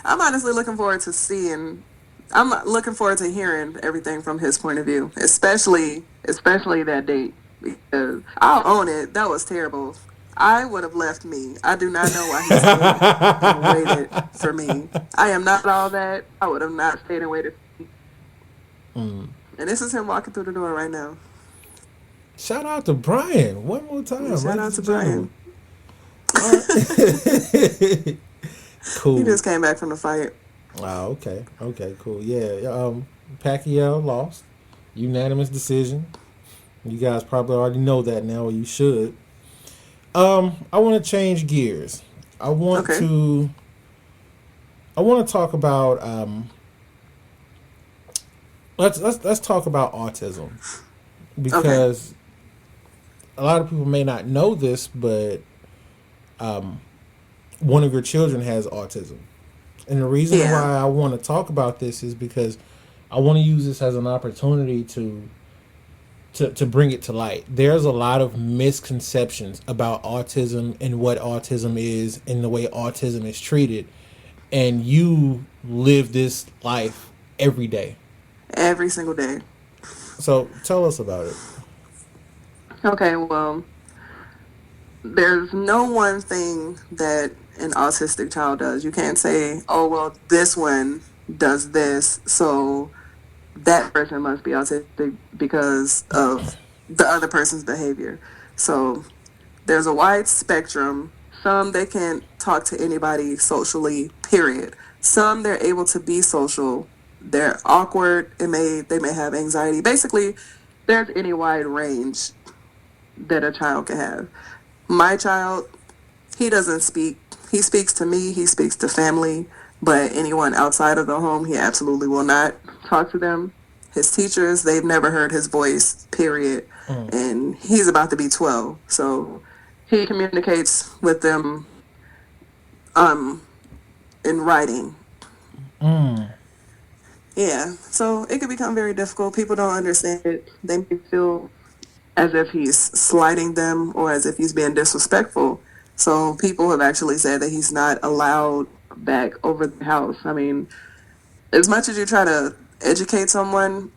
I'm honestly looking forward to seeing. I'm looking forward to hearing everything from his point of view, especially that date, because I'll own it. That was terrible. I would have left me. I do not know why he stayed and waited for me. I am not all that. I would have not stayed and waited for me. And this is him walking through the door right now. Shout out to Brian one more time. Shout out to Brian. Right. Cool. He just came back from the fight. Oh, okay, cool. Yeah, Pacquiao lost, unanimous decision. You guys probably already know that now, or you should. I want to change gears. I want to talk about let's talk about autism, Okay. because a lot of people may not know this, but one of your children has autism. And the reason Yeah. why I want to talk about this is because I want to use this as an opportunity to bring it to light. There's a lot of misconceptions about autism and what autism is and the way autism is treated. And you live this life every day. Every single day. So tell us about it. Okay, well, there's no one thing that an autistic child does. You can't say, oh, well, this one does this, so that person must be autistic because of the other person's behavior. So there's a wide spectrum. Some they can't talk to anybody socially, period. Some they're able to be social. They're awkward. They may have anxiety. Basically, there's any wide range that a child can have. My child, he doesn't speak. He speaks to me, he speaks to family, but anyone outside of the home, he absolutely will not talk to them. His teachers, they've never heard his voice, period. Mm. And he's about to be 12. So he communicates with them um, in writing. Mm. Yeah, so it can become very difficult. People don't understand it. They may feel as if he's slighting them or as if he's being disrespectful. So people have actually said that he's not allowed back over the house. I mean, as much as you try to educate someone,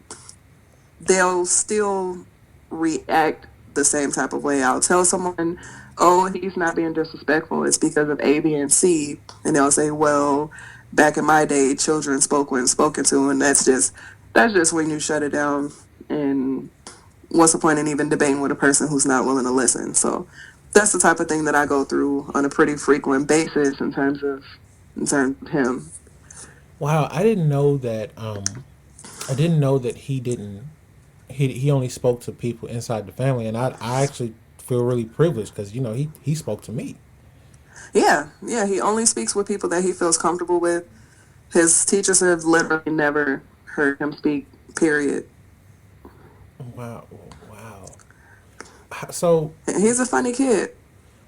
they'll still react the same type of way. I'll tell someone, oh, he's not being disrespectful. It's because of A, B, and C. And they'll say, well, back in my day, children spoke when spoken to. And that's just when you shut it down. And what's the point in even debating with a person who's not willing to listen? So that's the type of thing that I go through on a pretty frequent basis in terms of him. Wow, I didn't know that. I didn't know that he didn't. He only spoke to people inside the family, and I actually feel really privileged because he spoke to me. Yeah, yeah. He only speaks with people that he feels comfortable with. His teachers have literally never heard him speak. Period. Wow, wow. So He's a funny kid.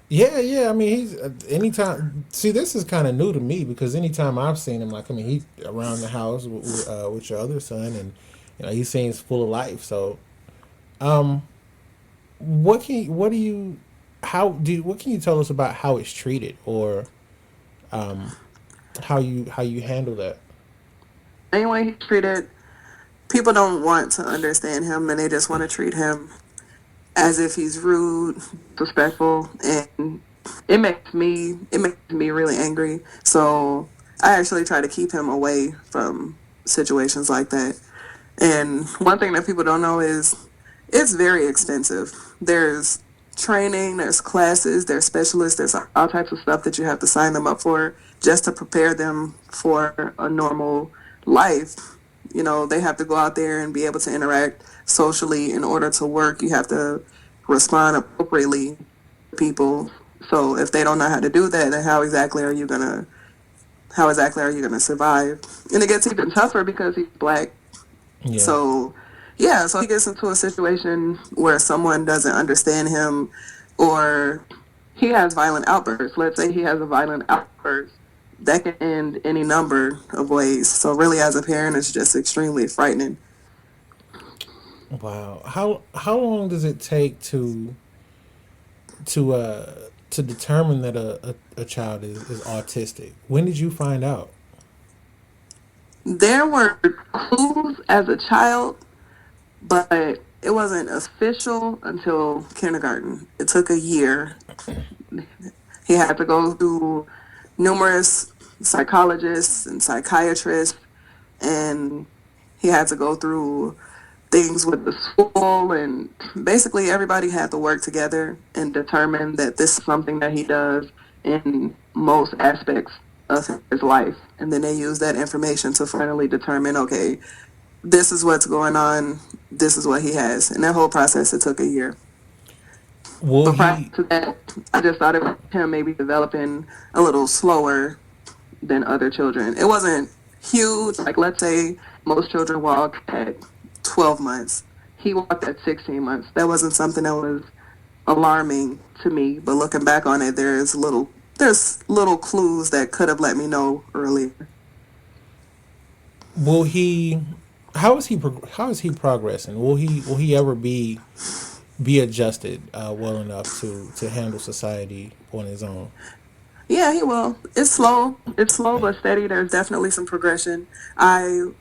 yeah, yeah. I mean, he's anytime. See, this is kind of new to me because anytime I've seen him, like I mean, he's around the house with your other son, and he seems full of life. So, um, what do you, what can you tell us about how it's treated, or um, how you handle that? Anyway, he's treated. People don't want to understand him, and they just want to treat him as if he's rude, disrespectful, and it makes me really angry. So I actually try to keep him away from situations like that. And one thing that people don't know is it's very expensive. There's training, there's classes, there's specialists, there's all types of stuff that you have to sign them up for just to prepare them for a normal life. They have to go out there and be able to interact socially in order to work. You have to respond appropriately to people. So if they don't know how to do that, then how exactly are you gonna survive? And it gets even tougher because he's black. Yeah. So yeah, so he gets into a situation where someone doesn't understand him or he has violent outbursts. Let's say he has a violent outburst that can end any number of ways. So really as a parent it's just extremely frightening. Wow. How long does it take to to determine that a child is autistic? When did you find out? There were clues as a child, but it wasn't official until kindergarten. It took a year. He had to go through numerous psychologists and psychiatrists, and he had to go through things with the school, and basically everybody had to work together and determine that this is something that he does in most aspects of his life. And then they use that information to finally determine, okay, this is what's going on, this is what he has. And that whole process, it took a year. Will But prior he? to that, I just thought it was him maybe developing a little slower than other children. It wasn't huge. Like, let's say most children walk at 12 months. He walked at 16 months. That wasn't something that was alarming to me, but looking back on it, there's little clues that could have let me know earlier. Will he? How is he? How is he progressing? Will he? Will he ever be adjusted well enough to handle society on his own? Yeah, he will. It's slow. It's slow but steady. There's definitely some progression. I'm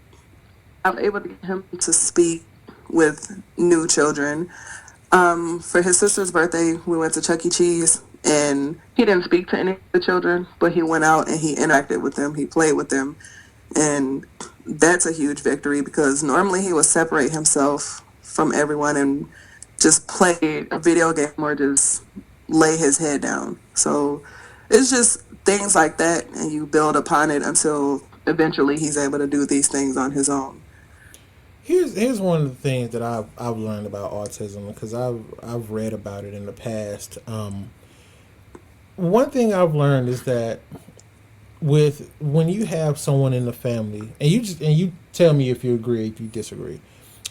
able to get him to speak with new children. For his sister's birthday, we went to Chuck E. Cheese, and he didn't speak to any of the children, but he went out and he interacted with them. He played with them, and that's a huge victory because normally he would separate himself from everyone and just play a video game or just lay his head down. So it's just things like that, and you build upon it until eventually he's able to do these things on his own. Here's one of the things that I've learned about autism because I've read about it in the past. One thing I've learned is that when you have someone in the family, and you tell me if you agree, if you disagree.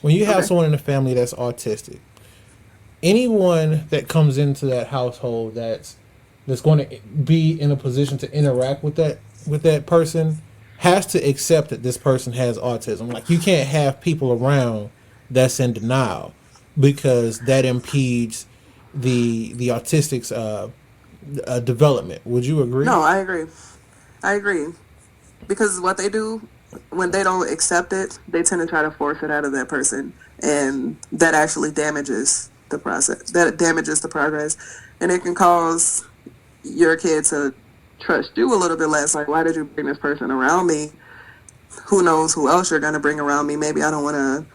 When you have someone in the family that's autistic, anyone that comes into that household that's going to be in a position to interact with that person has to accept that this person has autism. Like, you can't have people around that's in denial because that impedes the autistic's development. Would you agree? No, I agree. I agree. Because what they do when they don't accept it, they tend to try to force it out of that person, and that actually damages the process. That damages the progress, and it can cause your kid to trust you a little bit less. Like, why did you bring this person around me? Who knows who else you're going to bring around me? Maybe I don't want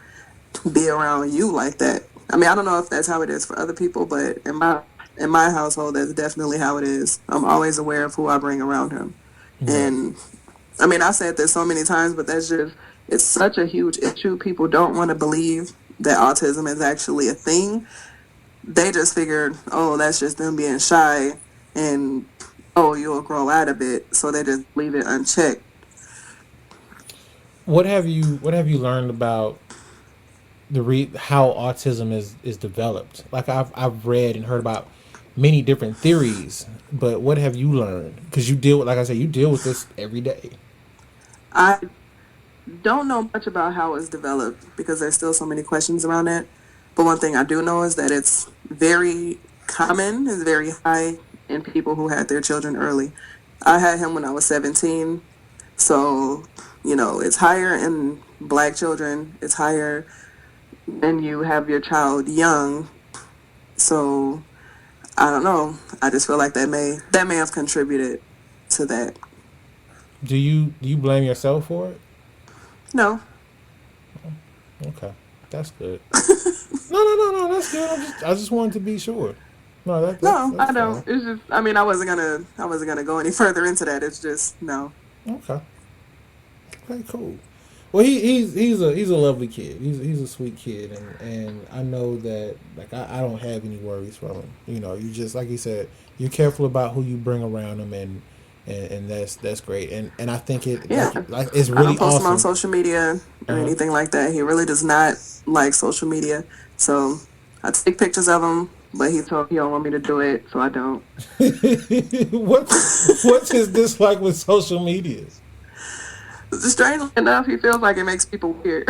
to be around you like that. I mean, I don't know if that's how it is for other people, but in my household, that's definitely how it is. I'm always aware of who I bring around him. Mm-hmm. And I mean, I've said this so many times, but it's such a huge issue. People don't want to believe that autism is actually a thing. They just figured, oh, that's just them being shy, and oh, you'll grow out of it. So they just leave it unchecked. What have you learned about how autism is developed? Like, I've read and heard about many different theories, but what have you learned? Because you deal with this every day. I don't know much about how it's developed because there's still so many questions around it. But one thing I do know is that it's very common, it's very high in people who had their children early. I had him when I was 17. So, it's higher in black children. It's higher when you have your child young. So, I don't know. I just feel like that may have contributed to that. Do you blame yourself for it? No. Okay, that's good. No, that's good. I just wanted to be sure. No, that's I don't. Fine. It's just, I mean, I wasn't gonna go any further into that. It's just no. Okay, cool. Well, he's a lovely kid. He's a sweet kid, and I know that, like, I don't have any worries from him. You just, like you said, you're careful about who you bring around him, and that's great. And I think it's really awesome. I don't post him on social media or anything like that. He really does not like social media. So I take pictures of him, but he told me he don't want me to do it, so I don't. What's his dislike with social media? Strangely enough, he feels like it makes people weird.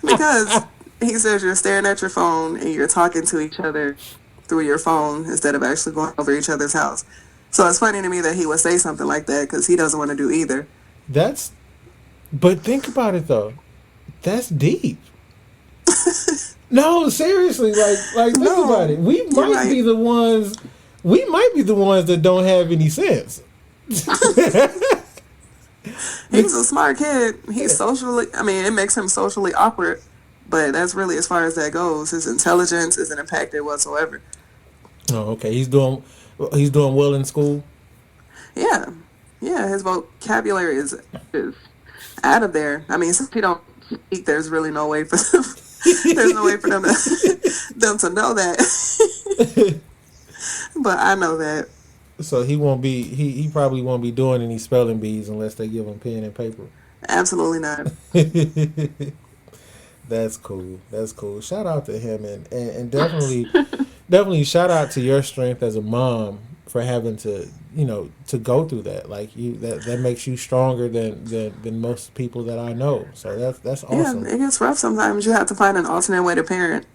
Because he says you're staring at your phone and you're talking to each other through your phone instead of actually going over each other's house. So it's funny to me that he would say something like that because he doesn't want to do either. But think about it though. That's deep. No, seriously, like think about it. We might be the ones that don't have any sense. He's a smart kid. He's it makes him socially awkward, but that's really as far as that goes. His intelligence isn't impacted whatsoever. Oh, okay. He's doing well in school. Yeah. His vocabulary is out of there. I mean, since he don't speak, there's really no way for them. There's no way for them to know that. But I know that. So he won't be. He probably won't be doing any spelling bees unless they give him pen and paper. Absolutely not. That's cool. That's cool. Shout out to him, and definitely shout out to your strength as a mom for having to to go through that. Like that makes you stronger than most people that I know. So that's Yeah, awesome. it gets rough sometimes. You have to find an alternate way to parent.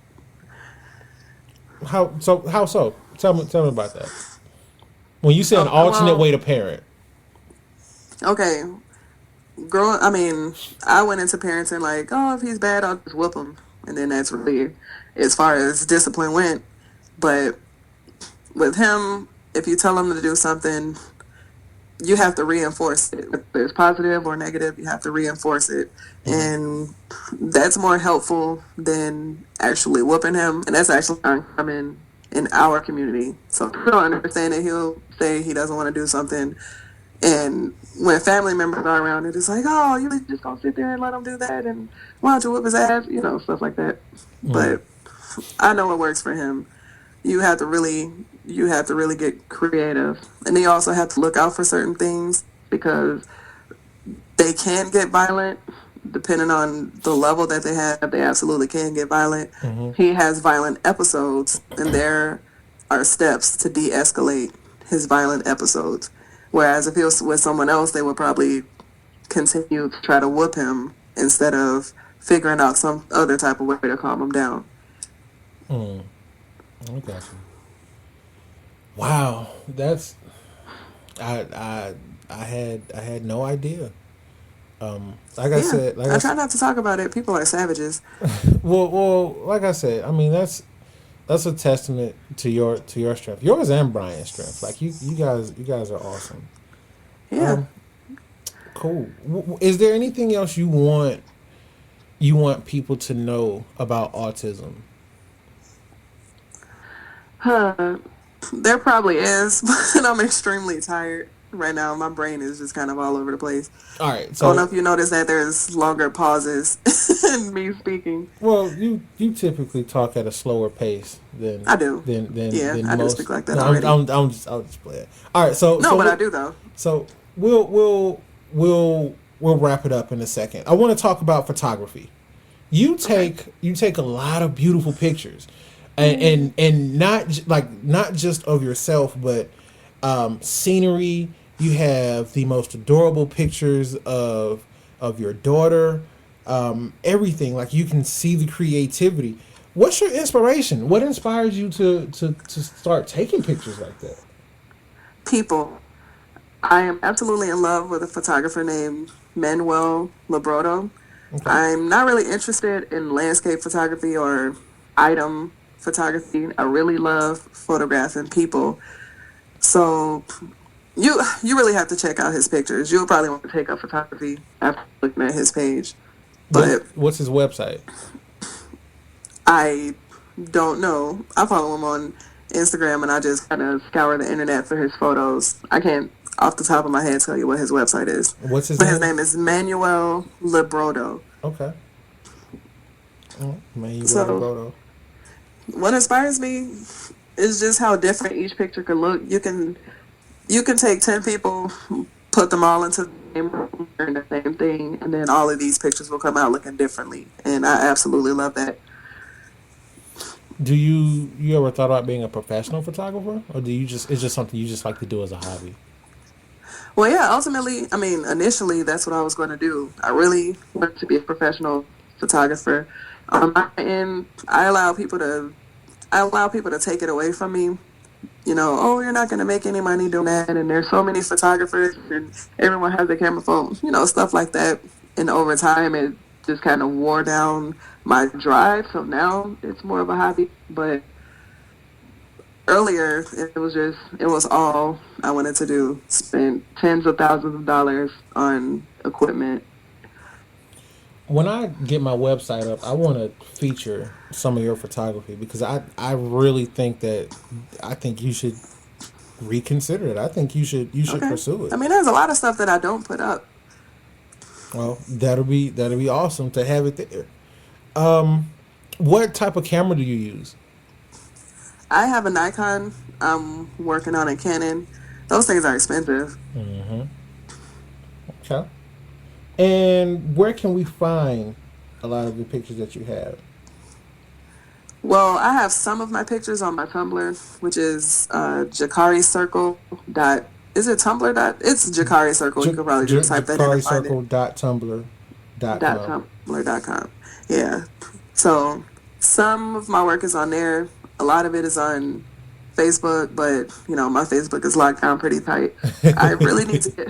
How so? Tell me about that. When you say an alternate Well, way to parent. okay. I went into parenting like, oh, if he's bad, I'll just whoop him. And then that's really as far as discipline went. But with him, if you tell him to do something, you have to reinforce it. Whether it's positive or negative, you have to reinforce it. And that's more helpful than actually whooping him. And that's actually uncommon in our community. So people don't understand that he'll say he doesn't want to do something. And when family members are around, it's like, oh, you just gonna sit there and let him do that, and why don't you whip his ass, stuff like that. But I know it works for him. You have to really get creative, and then you also have to look out for certain things because they can get violent depending on the level that they have. They absolutely can get violent. He has violent episodes, and there are steps to de-escalate his violent episodes. Whereas if he was with someone else, they would probably continue to try to whoop him instead of figuring out some other type of way to calm him down. I got you. Wow, that's I had no idea. Like I said, I try not to talk about it. People are savages. well, like I said, I mean that's a testament to your strength, yours and Brian's strength. Like you guys are awesome. Yeah. Cool. Is there anything else you want people to know about autism? There probably is, but I'm extremely tired right now. My brain is just kind of all over the place. All right. So I don't know if you notice that there's longer pauses in me speaking. Well, you typically talk at a slower pace than I do. Than I most. do speak like that No, already. I'll just play it. All right. So No, but I do though. So we'll wrap it up in a second. I want to talk about photography. You take a lot of beautiful pictures, and not just of yourself, but scenery. You have the most adorable pictures of your daughter. Everything, like you can see the creativity. What's your inspiration? What inspires you to start taking pictures like that? People. I am absolutely in love with a photographer named Manuel Labrodo. Okay. I'm not really interested in landscape photography or item photography. I really love photographing people. So you really have to check out his pictures. You'll probably want to take up photography after looking at his page. But what's his website? I don't know. I follow him on Instagram, and I just kind of scour the internet for his photos. I can't, off the top of my head, tell you what his website is. What's his name? name? His name is Manuel Labrodo. Okay. Manuel Labrodo. What inspires me is just how different each picture can look. You can take 10 people, put them all into the same room, and the same thing, and then all of these pictures will come out looking differently. And I absolutely love that. Do you ever thought about being a professional photographer, or it's just something you just like to do as a hobby? Well, yeah, ultimately, initially that's what I was going to do. I really wanted to be a professional photographer. On my end, I allow people to take it away from me. Oh, you're not going to make any money doing that, and there's so many photographers, and everyone has a camera phone, stuff like that. And over time, it just kind of wore down my drive, so now it's more of a hobby. But earlier, it was all I wanted to do. Spend tens of thousands of dollars on equipment. When I get my website up, I want to feature some of your photography because I really think you should reconsider it. I think you should pursue it. There's a lot of stuff that I don't put up. Well, that'll be awesome to have it there. What type of camera do you use? I have a Nikon. I'm working on a Canon. those things are expensive. Mm-hmm. Okay. And where can we find a lot of the pictures that you have? Well, I have some of my pictures on my Tumblr, which is Jakari Circle dot. Is it Tumblr dot? It's Jakari Circle. You could probably just type that in and find it. JakariCircle.tumblr.com. .tumblr.com. Yeah. So some of my work is on there. A lot of it is on Facebook, but my Facebook is locked down pretty tight. I really need to get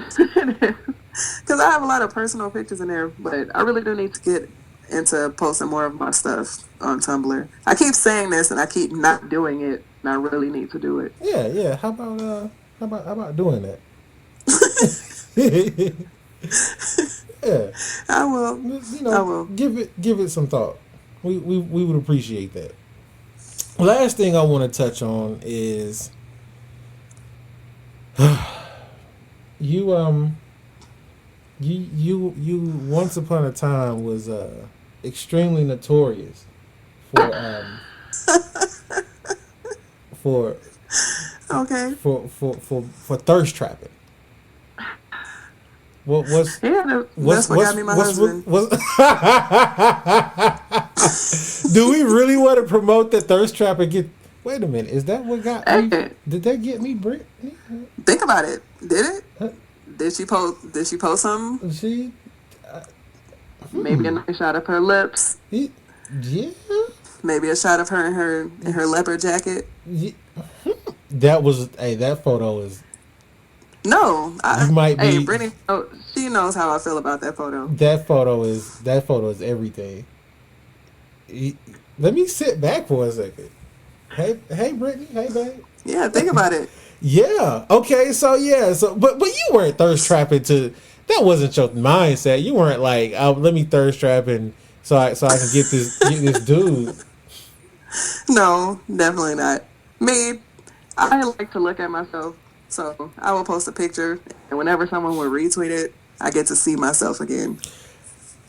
because I have a lot of personal pictures in there, but I really do need to get into posting more of my stuff on Tumblr. I keep saying this and I keep not doing it, and I really need to do it. Yeah. How about doing that? Yeah. I will. I will. Give it some thought. We would appreciate that. Last thing I want to touch on is you once upon a time was extremely notorious for Okay. for thirst trapping. That's what got me my husband. Do we really want to promote the thirst trap and get? Wait a minute, is that what got me? Did that get me, Brittany? Think about it. Did it? Did she post? Did she post something? She maybe a nice shot of her lips. Yeah. Maybe a shot of her in her leopard jacket. Yeah. That photo is. No, Hey, Brittany, she knows how I feel about that photo. That photo is everything. Let me sit back for a second. Hey, Brittany. Hey, babe. Yeah, think about it. Yeah. Okay. So but you weren't thirst trapping to. That wasn't your mindset. You weren't like, let me thirst trap and so I can get this dude. No, definitely not. Me, I like to look at myself. So I will post a picture, and whenever someone will retweet it, I get to see myself again.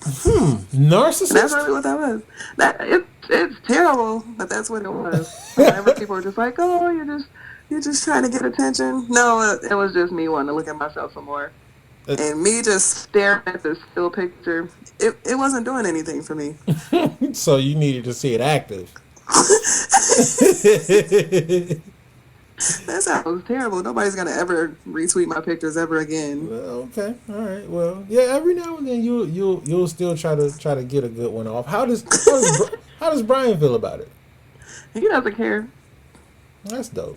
Narcissist. And that's really what that was. It's terrible, but that's what it was. Whenever people were just like, "Oh, you're just trying to get attention." No, it was just me wanting to look at myself some more, and me just staring at this still picture. It wasn't doing anything for me. So you needed to see it active. That sounds terrible. Nobody's gonna ever retweet my pictures ever again. Well, okay, all right. Well, yeah. Every now and then you'll still try to get a good one off. How does Brian feel about it? He doesn't care. That's dope.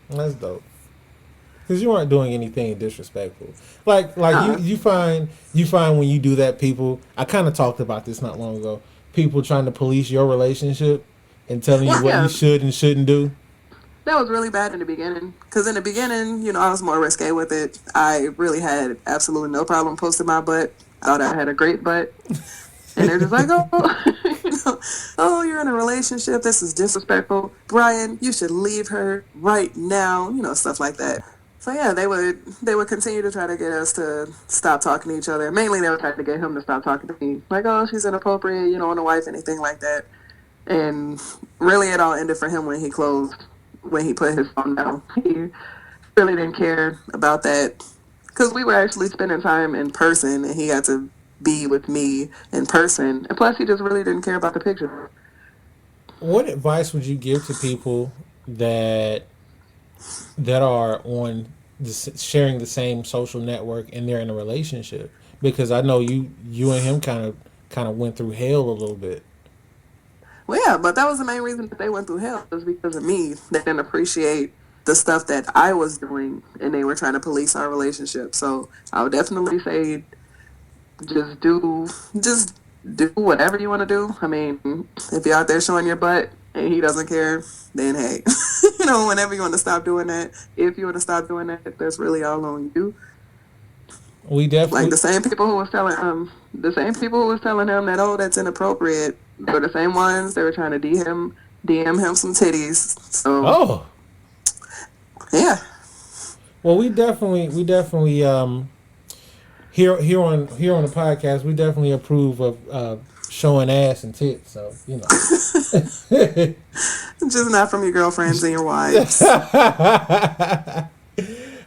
Because you aren't doing anything disrespectful. Like you find when you do that, people. I kind of talked about this not long ago. People trying to police your relationship and telling you what you should and shouldn't do. That was really bad in the beginning. Because in the beginning, I was more risque with it. I really had absolutely no problem posting my butt. I thought I had a great butt. And they're just like, oh, you're in a relationship. This is disrespectful. Brian, you should leave her right now. Stuff like that. So yeah, they would continue to try to get us to stop talking to each other. Mainly they would try to get him to stop talking to me. Like, oh, she's inappropriate. You don't want a wife, anything like that. And really it all ended for him when he closed. When he put his phone down, he really didn't care about that because we were actually spending time in person and he got to be with me in person. And plus, he just really didn't care about the picture. What advice would you give to people that are on sharing the same social network and they're in a relationship? Because I know you and him kind of went through hell a little bit. Well, yeah, but that was the main reason that they went through hell was because of me. They didn't appreciate the stuff that I was doing, and they were trying to police our relationship. So I would definitely say, just do whatever you want to do. I mean, if you're out there showing your butt and he doesn't care, then hey, whenever you want to stop doing that, if you want to stop doing that, that's really all on you. We definitely like the same people who was telling him that that's inappropriate. They were the same ones. They were trying to DM him some titties. So yeah. Well, we definitely here on the podcast we definitely approve of showing ass and tits. So just not from your girlfriends and your wives.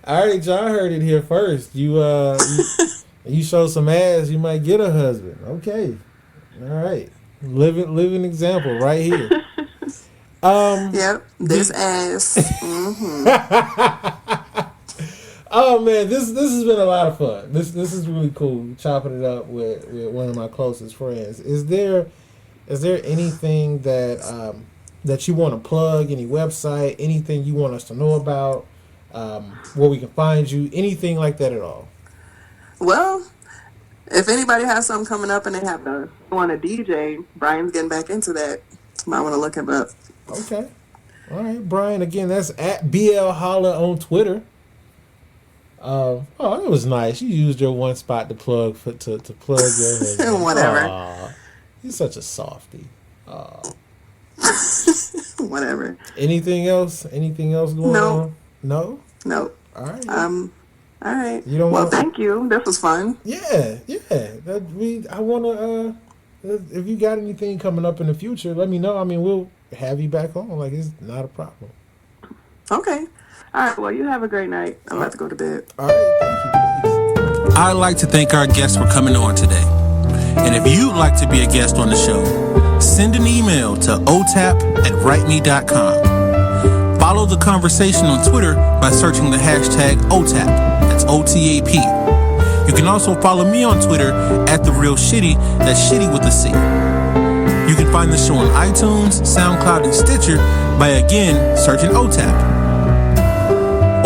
All right, y'all heard it here first. You show some ass, you might get a husband. Okay. All right. Living example right here. Yep, this ass. Oh man, this has been a lot of fun. This is really cool. Chopping it up with one of my closest friends. Is there anything that that you want to plug? Any website? Anything you want us to know about? Where we can find you? Anything like that at all? Well, if anybody has something coming up and they want a DJ, Brian's getting back into that. Might want to look him up. Okay. All right, Brian. Again, that's at BL Holla on Twitter. Oh, that was nice. You used your one spot to plug to plug your husband. Whatever. Aww, he's such a softie. Whatever. Anything else? Anything else going on? No. Nope. All right. All right. You don't well, thank you. This was fun. Yeah. I wanna. If you got anything coming up in the future, let me know. I mean, we'll have you back on. Like, it's not a problem. Okay. All right. Well, you have a great night. I'm about to go to bed. All right. Thank you. Please. I'd like to thank our guests for coming on today. And if you'd like to be a guest on the show, send an email to otap@writeme.com. Follow the conversation on Twitter by searching the hashtag OTAP. That's OTAP. You can also follow me on Twitter @TheRealShitty. That's shitty with a C. You can find the show on iTunes, SoundCloud, and Stitcher by again searching OTAP.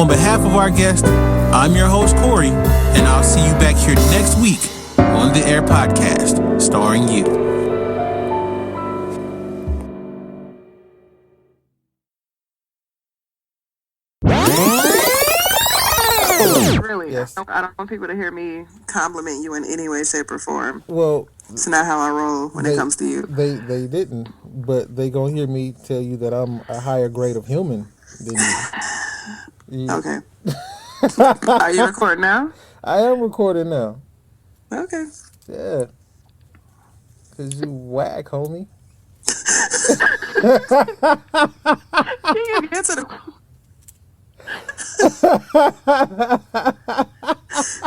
On behalf of our guest, I'm your host, Corey, and I'll see you back here next week on the Air Podcast, starring you. Really? Yes. I don't want people to hear me compliment you in any way, shape, or form. Well, it's not how I roll when it comes to you. They didn't, but they gonna hear me tell you that I'm a higher grade of human than you. Okay. Are you recording now? I am recording now. Okay. Yeah. Cause you whack, homie. Can you get to the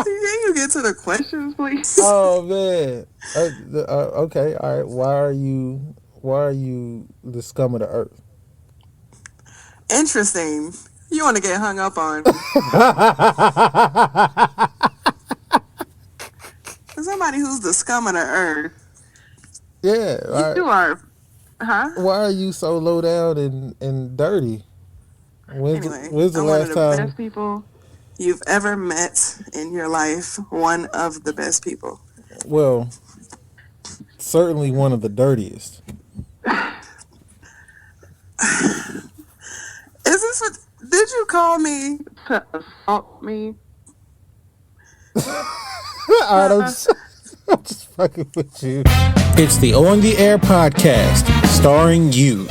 Can you get to the questions, please? Oh man. Okay. All right. Why are you the scum of the earth? Interesting. You want to get hung up on? Somebody who's the scum of the earth. Yeah. You are, huh? Why are you so low down and dirty? When's the I'm last one of the time? best people you've ever met in your life. One of the best people. Well, certainly one of the dirtiest. Is this what? Did you call me to assault me? I'm just fucking with you. It's the On the Air Podcast, starring you.